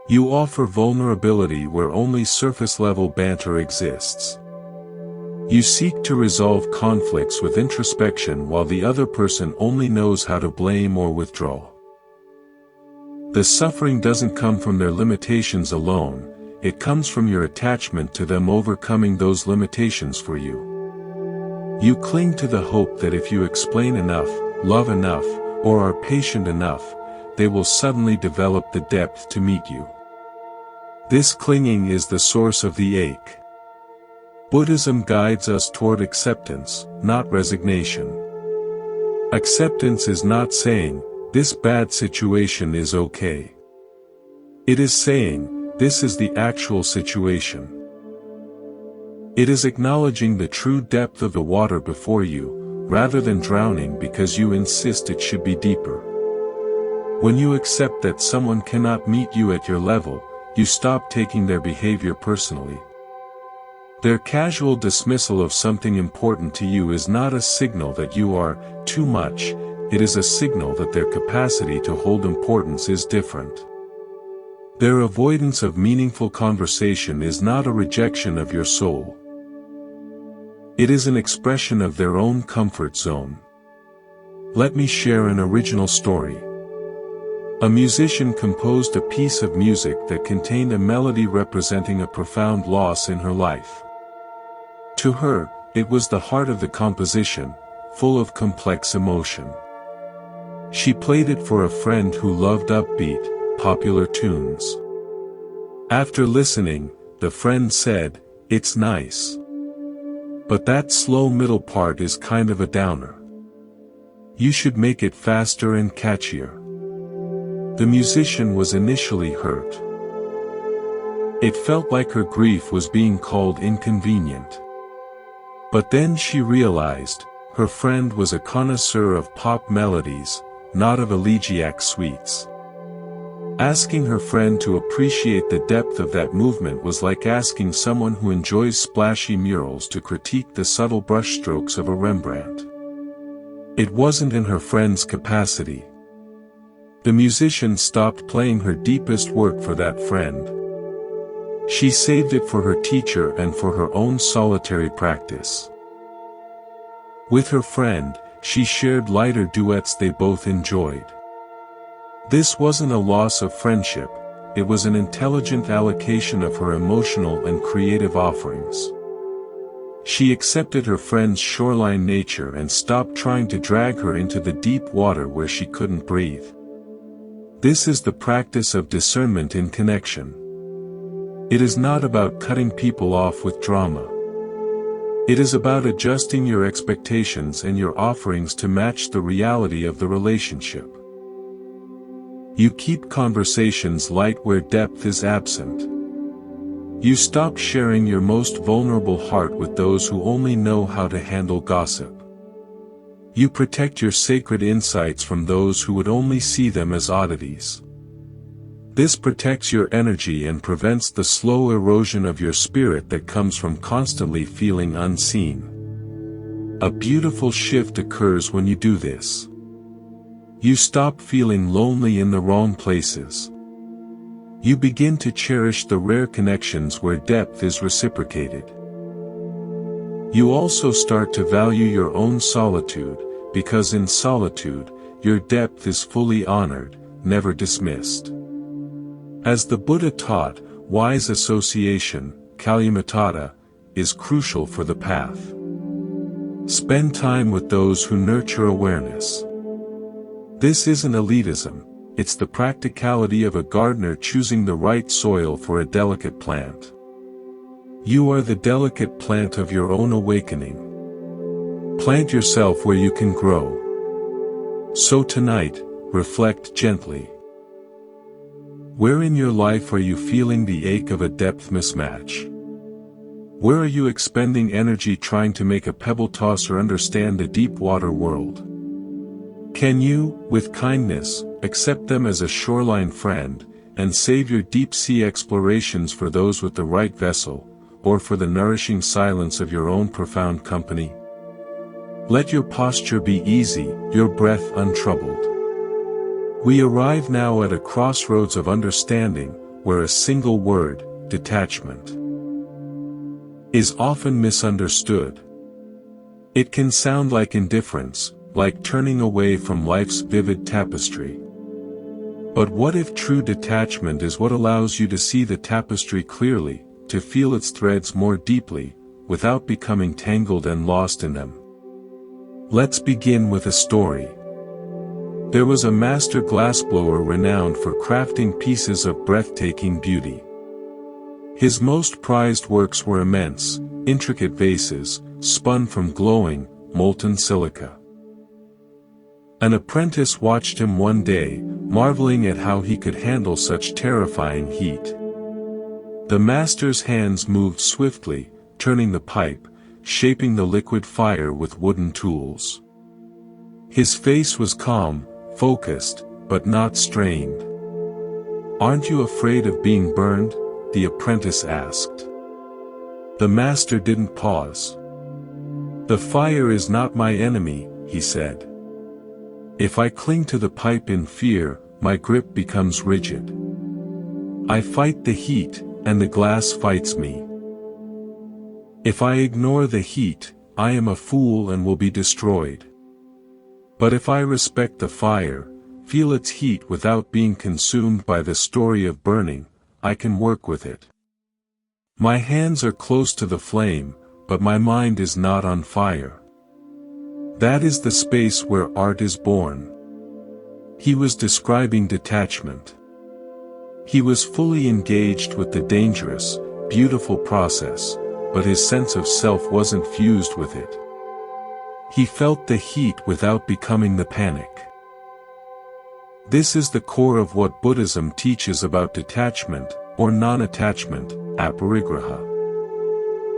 You offer vulnerability where only surface-level banter exists. You seek to resolve conflicts with introspection while the other person only knows how to blame or withdraw. The suffering doesn't come from their limitations alone, it comes from your attachment to them overcoming those limitations for you. You cling to the hope that if you explain enough, love enough, or are patient enough, they will suddenly develop the depth to meet you. This clinging is the source of the ache. Buddhism guides us toward acceptance, not resignation. Acceptance is not saying, "This bad situation is okay." It is saying, "This is the actual situation." It is acknowledging the true depth of the water before you, rather than drowning because you insist it should be deeper. When you accept that someone cannot meet you at your level, you stop taking their behavior personally. Their casual dismissal of something important to you is not a signal that you are too much, it is a signal that their capacity to hold importance is different. Their avoidance of meaningful conversation is not a rejection of your soul. It is an expression of their own comfort zone. Let me share an original story. A musician composed a piece of music that contained a melody representing a profound loss in her life. To her, it was the heart of the composition, full of complex emotion. She played it for a friend who loved upbeat, popular tunes. After listening, the friend said, "It's nice. But that slow middle part is kind of a downer. You should make it faster and catchier." The musician was initially hurt. It felt like her grief was being called inconvenient. But then she realized, her friend was a connoisseur of pop melodies, not of elegiac suites. Asking her friend to appreciate the depth of that movement was like asking someone who enjoys splashy murals to critique the subtle brushstrokes of a Rembrandt. It wasn't in her friend's capacity. The musician stopped playing her deepest work for that friend. She saved it for her teacher and for her own solitary practice. With her friend, she shared lighter duets they both enjoyed. This wasn't a loss of friendship, it was an intelligent allocation of her emotional and creative offerings. She accepted her friend's shoreline nature and stopped trying to drag her into the deep water where she couldn't breathe. This is the practice of discernment in connection. It is not about cutting people off with drama. It is about adjusting your expectations and your offerings to match the reality of the relationship. You keep conversations light where depth is absent. You stop sharing your most vulnerable heart with those who only know how to handle gossip. You protect your sacred insights from those who would only see them as oddities. This protects your energy and prevents the slow erosion of your spirit that comes from constantly feeling unseen. A beautiful shift occurs when you do this. You stop feeling lonely in the wrong places. You begin to cherish the rare connections where depth is reciprocated. You also start to value your own solitude, because in solitude, your depth is fully honored, never dismissed. As the Buddha taught, wise association, kalyamattata, is crucial for the path. Spend time with those who nurture awareness. This isn't elitism. It's the practicality of a gardener choosing the right soil for a delicate plant. You are the delicate plant of your own awakening. Plant yourself where you can grow. So tonight, reflect gently. Where in your life are you feeling the ache of a depth mismatch? Where are you expending energy trying to make a pebble tosser understand the deep water world? Can you, with kindness, accept them as a shoreline friend, and save your deep-sea explorations for those with the right vessel, or for the nourishing silence of your own profound company? Let your posture be easy, your breath untroubled. We arrive now at a crossroads of understanding, where a single word, detachment, is often misunderstood. It can sound like indifference, like turning away from life's vivid tapestry. But what if true detachment is what allows you to see the tapestry clearly, to feel its threads more deeply, without becoming tangled and lost in them? Let's begin with a story. There was a master glassblower renowned for crafting pieces of breathtaking beauty. His most prized works were immense, intricate vases, spun from glowing, molten silica. An apprentice watched him one day, marveling at how he could handle such terrifying heat. The master's hands moved swiftly, turning the pipe, shaping the liquid fire with wooden tools. His face was calm, focused, but not strained. "Aren't you afraid of being burned?" the apprentice asked. The master didn't pause. "The fire is not my enemy," he said. "If I cling to the pipe in fear, my grip becomes rigid. I fight the heat, and the glass fights me. If I ignore the heat, I am a fool and will be destroyed. But if I respect the fire, feel its heat without being consumed by the story of burning, I can work with it. My hands are close to the flame, but my mind is not on fire." That is the space where art is born. He was describing detachment. He was fully engaged with the dangerous, beautiful process, but his sense of self wasn't fused with it. He felt the heat without becoming the panic. This is the core of what Buddhism teaches about detachment, or non-attachment, aparigraha.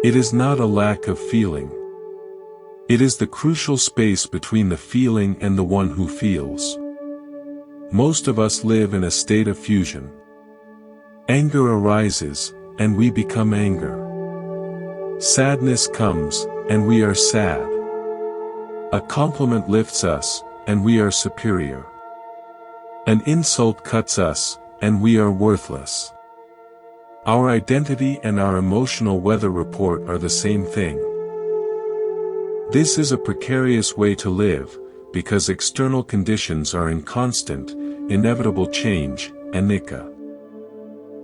It is not a lack of feeling. It is the crucial space between the feeling and the one who feels. Most of us live in a state of fusion. Anger arises, and we become anger. Sadness comes, and we are sad. A compliment lifts us, and we are superior. An insult cuts us, and we are worthless. Our identity and our emotional weather report are the same thing. This is a precarious way to live, because external conditions are in constant, inevitable change, anicca.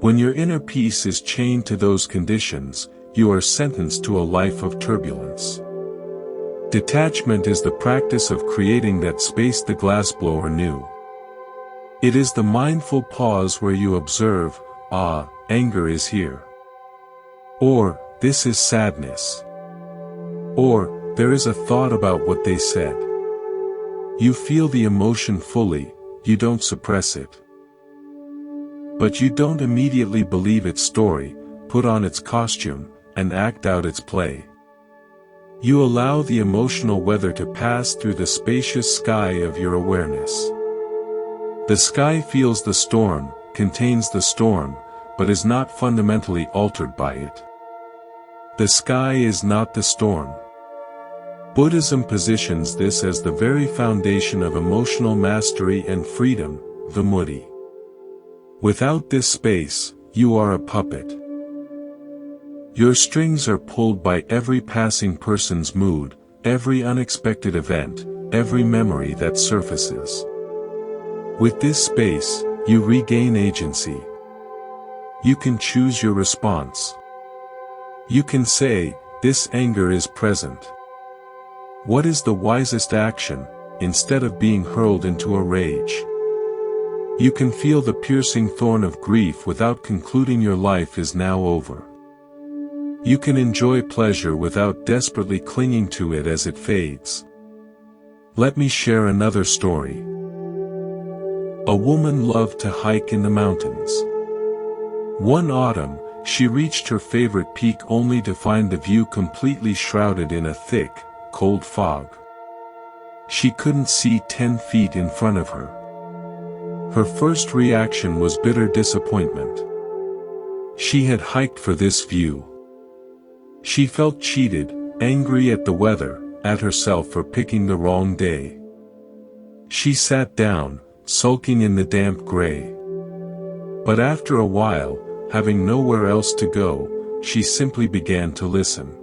When your inner peace is chained to those conditions, you are sentenced to a life of turbulence. Detachment is the practice of creating that space the glassblower knew. It is the mindful pause where you observe, ah, anger is here. Or, this is sadness. Or, there is a thought about what they said. You feel the emotion fully, you don't suppress it. But you don't immediately believe its story, put on its costume, and act out its play. You allow the emotional weather to pass through the spacious sky of your awareness. The sky feels the storm, contains the storm, but is not fundamentally altered by it. The sky is not the storm. Buddhism positions this as the very foundation of emotional mastery and freedom, the Vimutti. Without this space, you are a puppet. Your strings are pulled by every passing person's mood, every unexpected event, every memory that surfaces. With this space, you regain agency. You can choose your response. You can say, this anger is present. What is the wisest action, instead of being hurled into a rage? You can feel the piercing thorn of grief without concluding your life is now over. You can enjoy pleasure without desperately clinging to it as it fades. Let me share another story. A woman loved to hike in the mountains. One autumn, she reached her favorite peak only to find the view completely shrouded in a thick, cold fog. She couldn't see 10 feet in front of her. Her first reaction was bitter disappointment. She had hiked for this view. She felt cheated, angry at the weather, at herself for picking the wrong day. She sat down, sulking in the damp gray. But after a while, having nowhere else to go, she simply began to listen.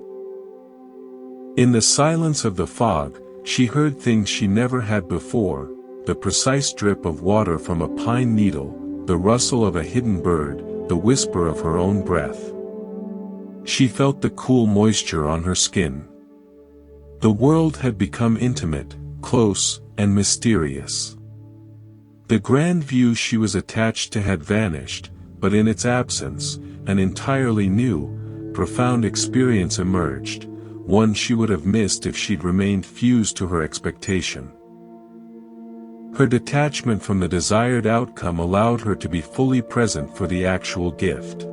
In the silence of the fog, she heard things she never had before, the precise drip of water from a pine needle, the rustle of a hidden bird, the whisper of her own breath. She felt the cool moisture on her skin. The world had become intimate, close, and mysterious. The grand view she was attached to had vanished, but in its absence, an entirely new, profound experience emerged, one she would have missed if she'd remained fused to her expectation. Her detachment from the desired outcome allowed her to be fully present for the actual gift.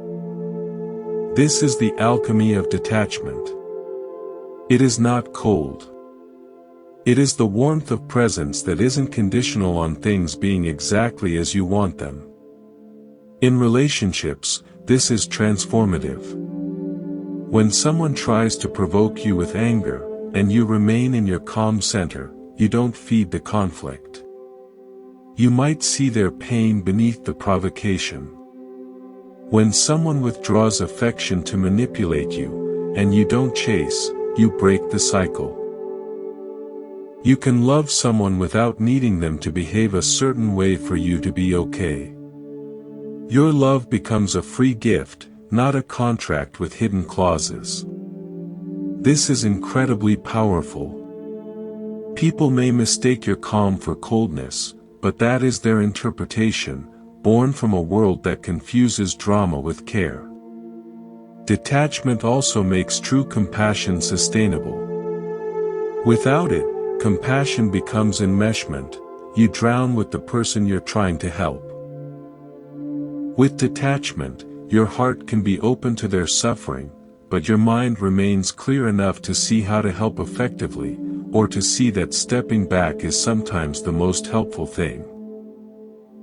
This is the alchemy of detachment. It is not cold. It is the warmth of presence that isn't conditional on things being exactly as you want them. In relationships, this is transformative. When someone tries to provoke you with anger, and you remain in your calm center, you don't feed the conflict. You might see their pain beneath the provocation. When someone withdraws affection to manipulate you, and you don't chase, you break the cycle. You can love someone without needing them to behave a certain way for you to be okay. Your love becomes a free gift, not a contract with hidden clauses. This is incredibly powerful. People may mistake your calm for coldness, but that is their interpretation, born from a world that confuses drama with care. Detachment also makes true compassion sustainable. Without it, compassion becomes enmeshment, you drown with the person you're trying to help. With detachment, your heart can be open to their suffering, but your mind remains clear enough to see how to help effectively, or to see that stepping back is sometimes the most helpful thing.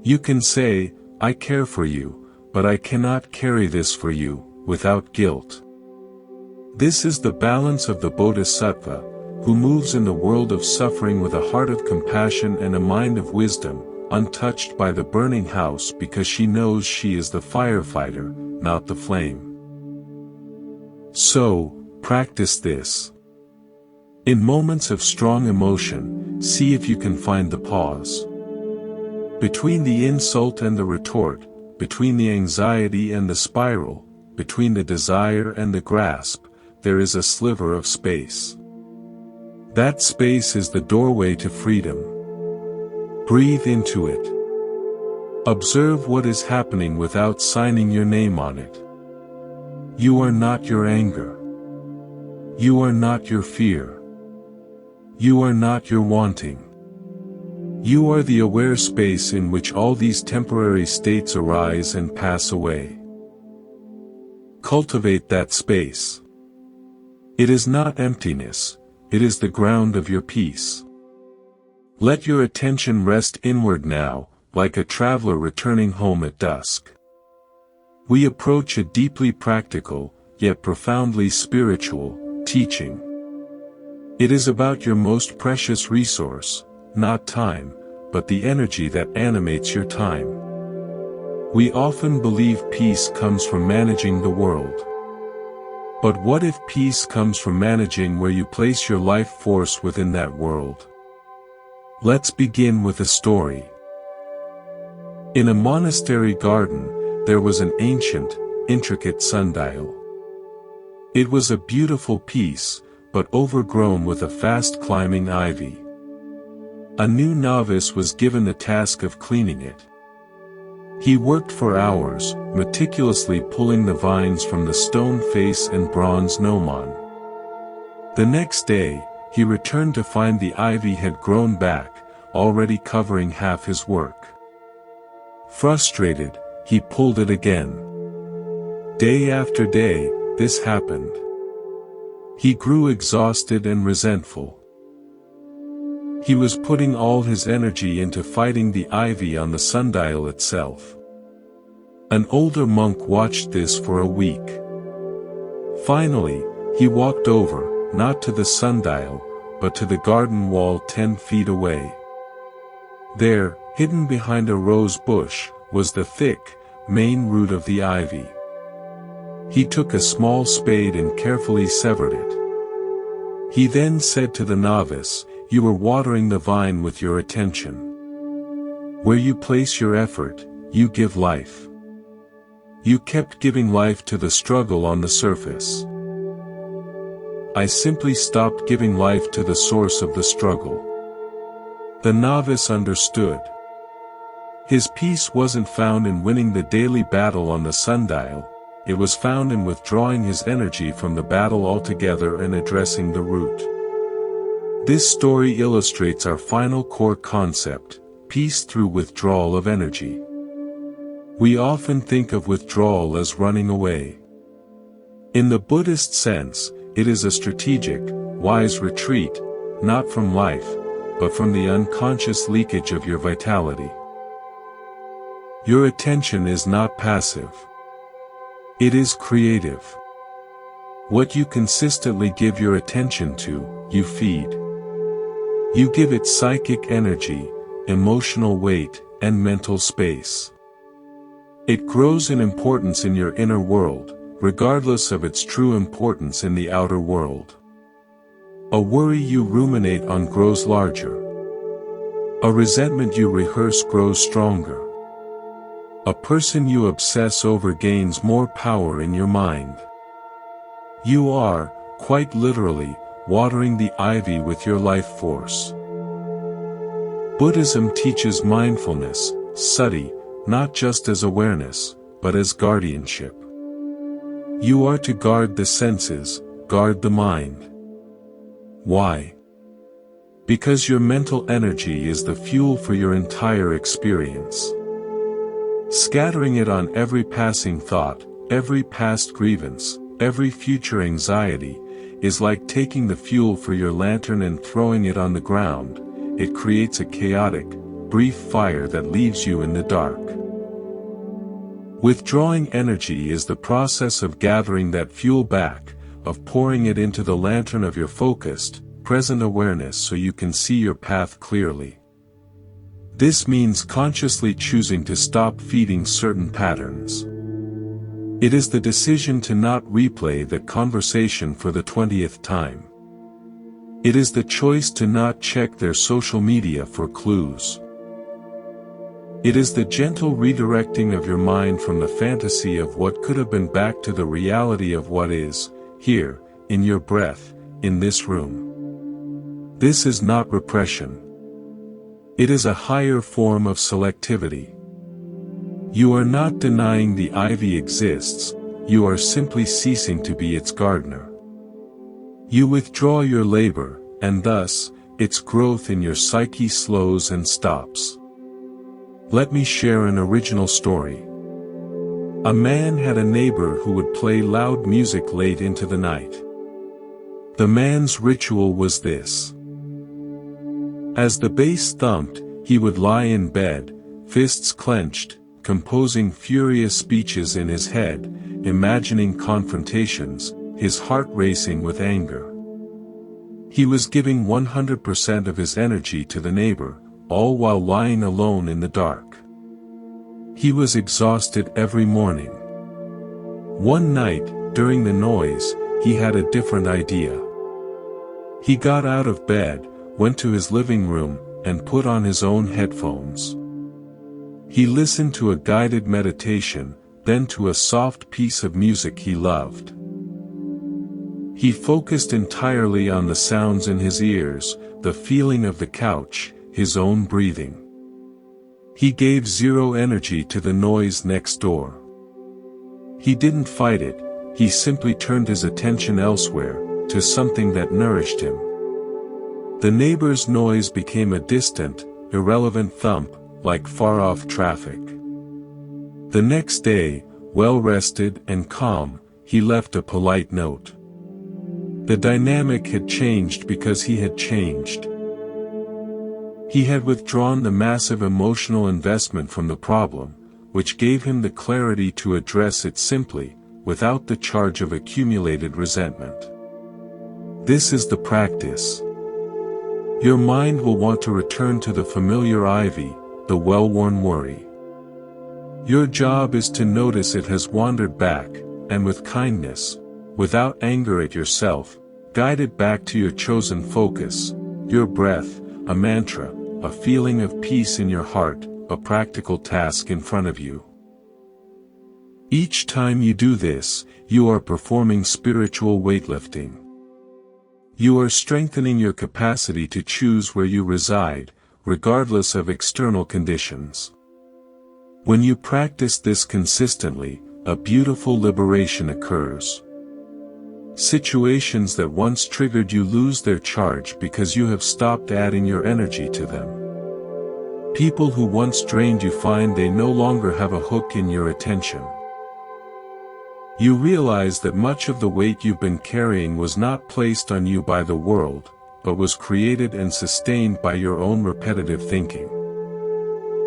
You can say, I care for you, but I cannot carry this for you, without guilt. This is the balance of the Bodhisattva, who moves in the world of suffering with a heart of compassion and a mind of wisdom, untouched by the burning house because she knows she is the firefighter, not the flame. So, practice this. In moments of strong emotion, see if you can find the pause. Between the insult and the retort, between the anxiety and the spiral, between the desire and the grasp, there is a sliver of space. That space is the doorway to freedom. Breathe into it. Observe what is happening without signing your name on it. You are not your anger. You are not your fear. You are not your wanting. You are the aware space in which all these temporary states arise and pass away. Cultivate that space. It is not emptiness, it is the ground of your peace. Let your attention rest inward now, like a traveler returning home at dusk. We approach a deeply practical, yet profoundly spiritual, teaching. It is about your most precious resource, not time, but the energy that animates your time. We often believe peace comes from managing the world. But what if peace comes from managing where you place your life force within that world? Let's begin with a story. In a monastery garden, there was an ancient, intricate sundial. It was a beautiful piece, but overgrown with a fast-climbing ivy. A new novice was given the task of cleaning it. He worked for hours, meticulously pulling the vines from the stone face and bronze gnomon. The next day, he returned to find the ivy had grown back, already covering half his work. Frustrated, he pulled it again. Day after day, this happened. He grew exhausted and resentful. He was putting all his energy into fighting the ivy on the sundial itself. An older monk watched this for a week. Finally, he walked over, not to the sundial, but to the garden wall 10 feet away. There, hidden behind a rose bush, was the thick, main root of the ivy. He took a small spade and carefully severed it. He then said to the novice, "You were watering the vine with your attention. Where you place your effort, you give life. You kept giving life to the struggle on the surface. I simply stopped giving life to the source of the struggle." The novice understood. His peace wasn't found in winning the daily battle on the sundial, it was found in withdrawing his energy from the battle altogether and addressing the root. This story illustrates our final core concept, peace through withdrawal of energy. We often think of withdrawal as running away. In the Buddhist sense, it is a strategic, wise retreat, not from life, but from the unconscious leakage of your vitality. Your attention is not passive. It is creative. What you consistently give your attention to, you feed. You give it psychic energy, emotional weight, and mental space. It grows in importance in your inner world, regardless of its true importance in the outer world. A worry you ruminate on grows larger. A resentment you rehearse grows stronger. A person you obsess over gains more power in your mind. You are, quite literally, watering the ivy with your life force. Buddhism teaches mindfulness, sati, not just as awareness, but as guardianship. You are to guard the senses, guard the mind. Why? Because your mental energy is the fuel for your entire experience. Scattering it on every passing thought, every past grievance, every future anxiety, is like taking the fuel for your lantern and throwing it on the ground. It creates a chaotic, brief fire that leaves you in the dark. Withdrawing energy is the process of gathering that fuel back, of pouring it into the lantern of your focused, present awareness so you can see your path clearly. This means consciously choosing to stop feeding certain patterns. It is the decision to not replay the conversation for the 20th time. It is the choice to not check their social media for clues. It is the gentle redirecting of your mind from the fantasy of what could have been back to the reality of what is, here, in your breath, in this room. This is not repression. It is a higher form of selectivity. You are not denying the ivy exists, you are simply ceasing to be its gardener. You withdraw your labor, and thus, its growth in your psyche slows and stops. Let me share an original story. A man had a neighbor who would play loud music late into the night. The man's ritual was this. As the bass thumped, he would lie in bed, fists clenched, composing furious speeches in his head, imagining confrontations, his heart racing with anger. He was giving 100% of his energy to the neighbor, all while lying alone in the dark. He was exhausted every morning. One night, during the noise, he had a different idea. He got out of bed, went to his living room, and put on his own headphones. He listened to a guided meditation, then to a soft piece of music he loved. He focused entirely on the sounds in his ears, the feeling of the couch, his own breathing. He gave zero energy to the noise next door. He didn't fight it, he simply turned his attention elsewhere, to something that nourished him. The neighbor's noise became a distant, irrelevant thump, like far-off traffic. The next day, well-rested and calm, he left a polite note. The dynamic had changed because he had changed. He had withdrawn the massive emotional investment from the problem, which gave him the clarity to address it simply, without the charge of accumulated resentment. This is the practice. Your mind will want to return to the familiar ivy, the well-worn worry. Your job is to notice it has wandered back, and with kindness, without anger at yourself, guide it back to your chosen focus, your breath, a mantra, a feeling of peace in your heart, a practical task in front of you. Each time you do this, you are performing spiritual weightlifting. You are strengthening your capacity to choose where you reside, regardless of external conditions. When you practice this consistently, a beautiful liberation occurs. Situations that once triggered you lose their charge because you have stopped adding your energy to them. People who once drained you find they no longer have a hook in your attention. You realize that much of the weight you've been carrying was not placed on you by the world, but was created and sustained by your own repetitive thinking.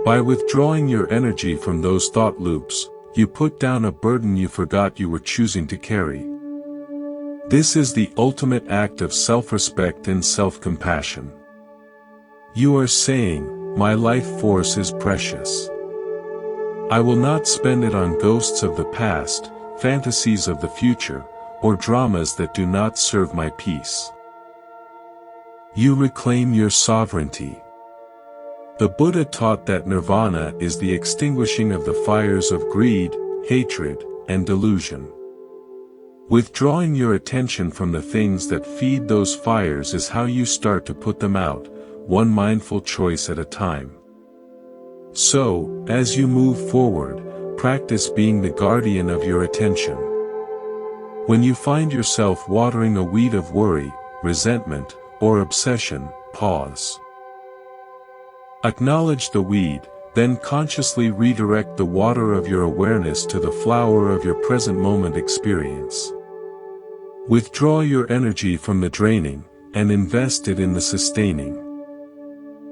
By withdrawing your energy from those thought loops, you put down a burden you forgot you were choosing to carry. This is the ultimate act of self-respect and self-compassion. You are saying, my life force is precious. I will not spend it on ghosts of the past, fantasies of the future, or dramas that do not serve my peace. You reclaim your sovereignty. The Buddha taught that nirvana is the extinguishing of the fires of greed, hatred, and delusion. Withdrawing your attention from the things that feed those fires is how you start to put them out, one mindful choice at a time. So, as you move forward, practice being the guardian of your attention. When you find yourself watering a weed of worry, resentment, or obsession, pause. Acknowledge the weed, then consciously redirect the water of your awareness to the flower of your present moment experience. Withdraw your energy from the draining, and invest it in the sustaining.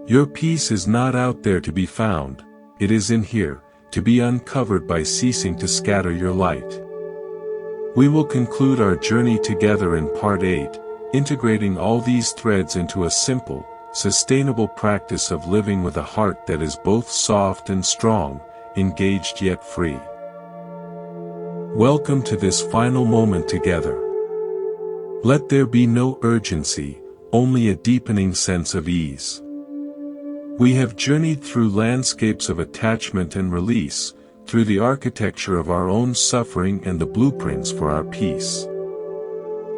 Your peace is not out there to be found, it is in here, to be uncovered by ceasing to scatter your light. We will conclude our journey together in Part 8, integrating all these threads into a simple, sustainable practice of living with a heart that is both soft and strong, engaged yet free. Welcome to this final moment together. Let there be no urgency, only a deepening sense of ease. We have journeyed through landscapes of attachment and release, through the architecture of our own suffering and the blueprints for our peace.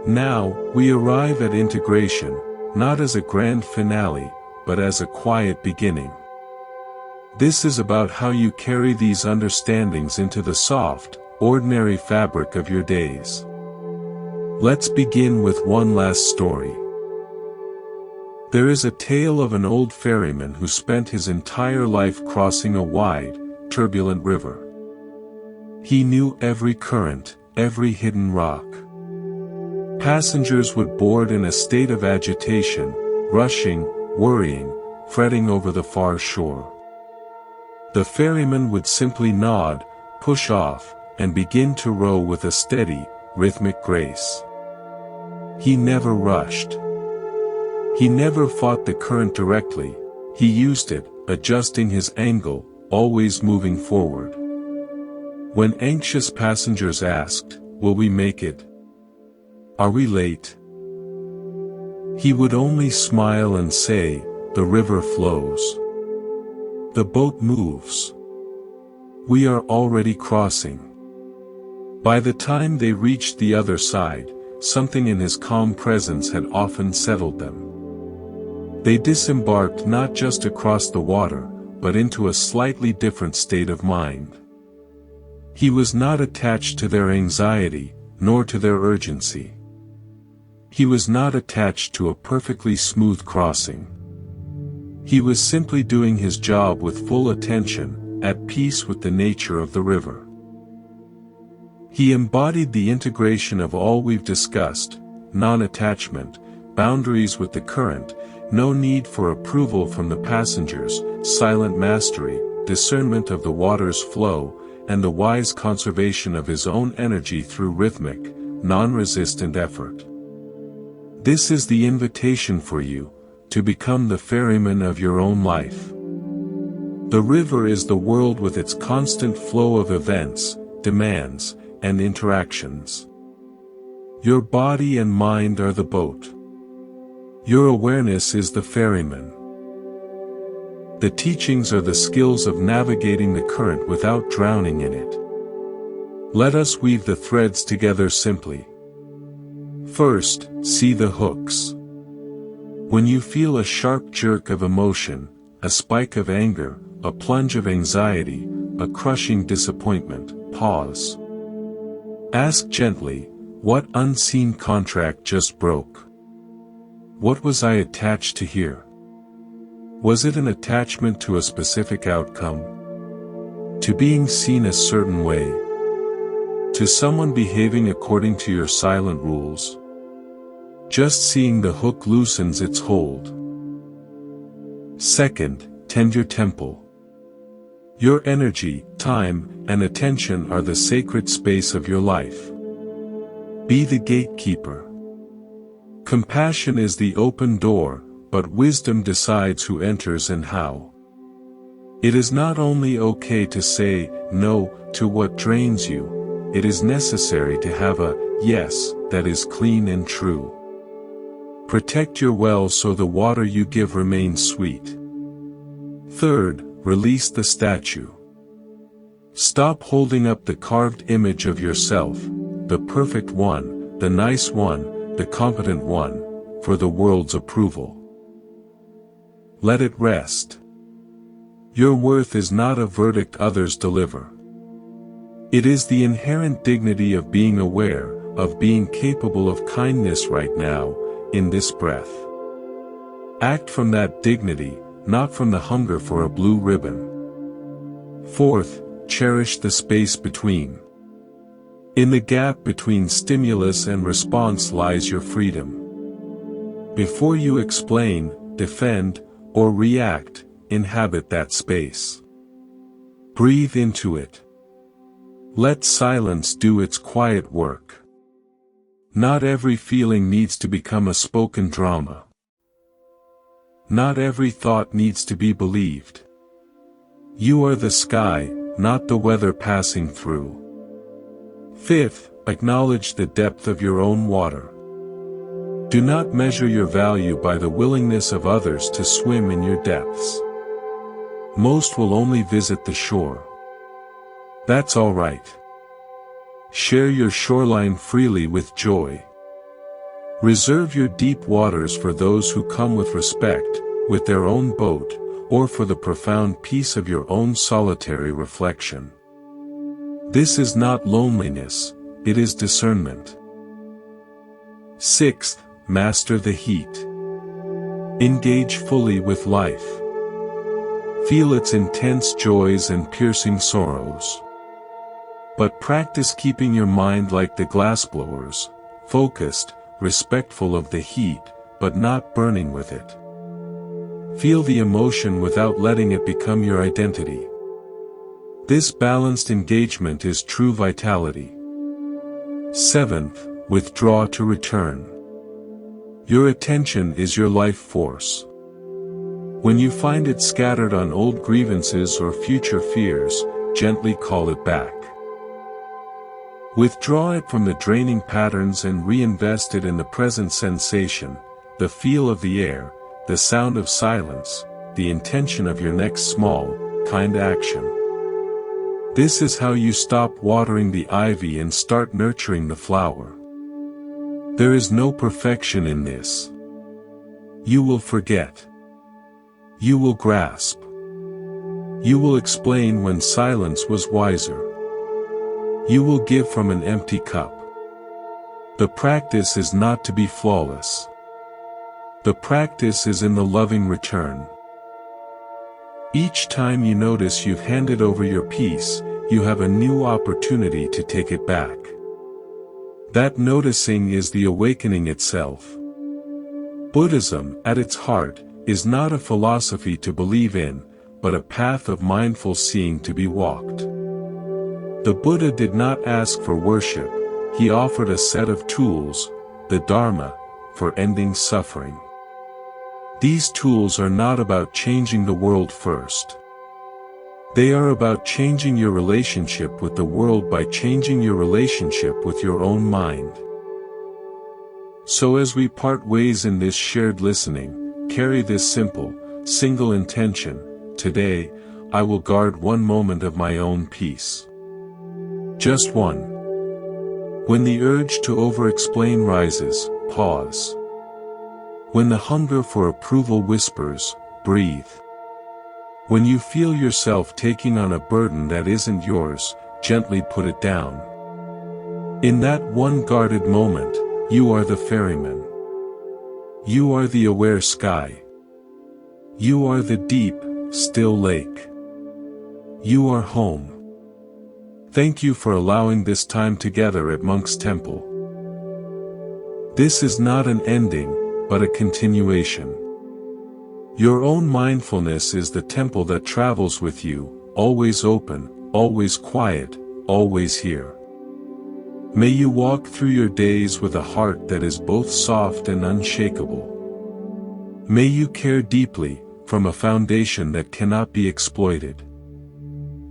Now, we arrive at integration, not as a grand finale, but as a quiet beginning. This is about how you carry these understandings into the soft, ordinary fabric of your days. Let's begin with one last story. There is a tale of an old ferryman who spent his entire life crossing a wide, turbulent river. He knew every current, every hidden rock. Passengers would board in a state of agitation, rushing, worrying, fretting over the far shore. The ferryman would simply nod, push off, and begin to row with a steady, rhythmic grace. He never rushed. He never fought the current directly, he used it, adjusting his angle, always moving forward. When anxious passengers asked, "Will we make it? Are we late?" he would only smile and say, "The river flows. The boat moves. We are already crossing." By the time they reached the other side, something in his calm presence had often settled them. They disembarked not just across the water, but into a slightly different state of mind. He was not attached to their anxiety, nor to their urgency. He was not attached to a perfectly smooth crossing. He was simply doing his job with full attention, at peace with the nature of the river. He embodied the integration of all we've discussed: non-attachment, boundaries with the current, no need for approval from the passengers, silent mastery, discernment of the water's flow, and the wise conservation of his own energy through rhythmic, non-resistant effort. This is the invitation for you, to become the ferryman of your own life. The river is the world with its constant flow of events, demands, and interactions. Your body and mind are the boat. Your awareness is the ferryman. The teachings are the skills of navigating the current without drowning in it. Let us weave the threads together simply. First, see the hooks. When you feel a sharp jerk of emotion, a spike of anger, a plunge of anxiety, a crushing disappointment, pause. Ask gently, what unseen contract just broke? What was I attached to here? Was it an attachment to a specific outcome? To being seen a certain way? To someone behaving according to your silent rules? Just seeing the hook loosens its hold. Second, tend your temple. Your energy, time, and attention are the sacred space of your life. Be the gatekeeper. Compassion is the open door, but wisdom decides who enters and how. It is not only okay to say no to what drains you, it is necessary to have a yes that is clean and true. Protect your well so the water you give remains sweet. Third, release the statue. Stop holding up the carved image of yourself, the perfect one, the nice one, the competent one, for the world's approval. Let it rest. Your worth is not a verdict others deliver. It is the inherent dignity of being aware, of being capable of kindness right now, in this breath. Act from that dignity, not from the hunger for a blue ribbon. Fourth, cherish the space between. In the gap between stimulus and response lies your freedom. Before you explain, defend, or react, inhabit that space. Breathe into it. Let silence do its quiet work. Not every feeling needs to become a spoken drama. Not every thought needs to be believed. You are the sky, not the weather passing through. Fifth, acknowledge the depth of your own water. Do not measure your value by the willingness of others to swim in your depths. Most will only visit the shore. That's all right. Share your shoreline freely with joy. Reserve your deep waters for those who come with respect, with their own boat, or for the profound peace of your own solitary reflection. This is not loneliness, it is discernment. 6th, master the heat. Engage fully with life. Feel its intense joys and piercing sorrows. But practice keeping your mind like the glassblowers, focused, respectful of the heat, but not burning with it. Feel the emotion without letting it become your identity. This balanced engagement is true vitality. 7th, withdraw to return. Your attention is your life force. When you find it scattered on old grievances or future fears, gently call it back. Withdraw it from the draining patterns and reinvest it in the present sensation, the feel of the air, the sound of silence, the intention of your next small, kind action. This is how you stop watering the ivy and start nurturing the flower. There is no perfection in this. You will forget. You will grasp. You will explain when silence was wiser. You will give from an empty cup. The practice is not to be flawless. The practice is in the loving return. Each time you notice you've handed over your piece, you have a new opportunity to take it back. That noticing is the awakening itself. Buddhism, at its heart, is not a philosophy to believe in, but a path of mindful seeing to be walked. The Buddha did not ask for worship, he offered a set of tools, the Dharma, for ending suffering. These tools are not about changing the world first. They are about changing your relationship with the world by changing your relationship with your own mind. So as we part ways in this shared listening, carry this simple, single intention: today, I will guard one moment of my own peace. Just one. When the urge to over-explain rises, pause. When the hunger for approval whispers, breathe. When you feel yourself taking on a burden that isn't yours, gently put it down. In that one guarded moment, you are the ferryman. You are the aware sky. You are the deep, still lake. You are home. Thank you for allowing this time together at Monk's Temple. This is not an ending, but a continuation. Your own mindfulness is the temple that travels with you, always open, always quiet, always here. May you walk through your days with a heart that is both soft and unshakable. May you care deeply, from a foundation that cannot be exploited.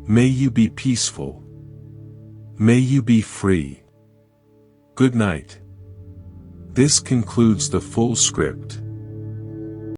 May you be peaceful. May you be free. Good night. This concludes the full script.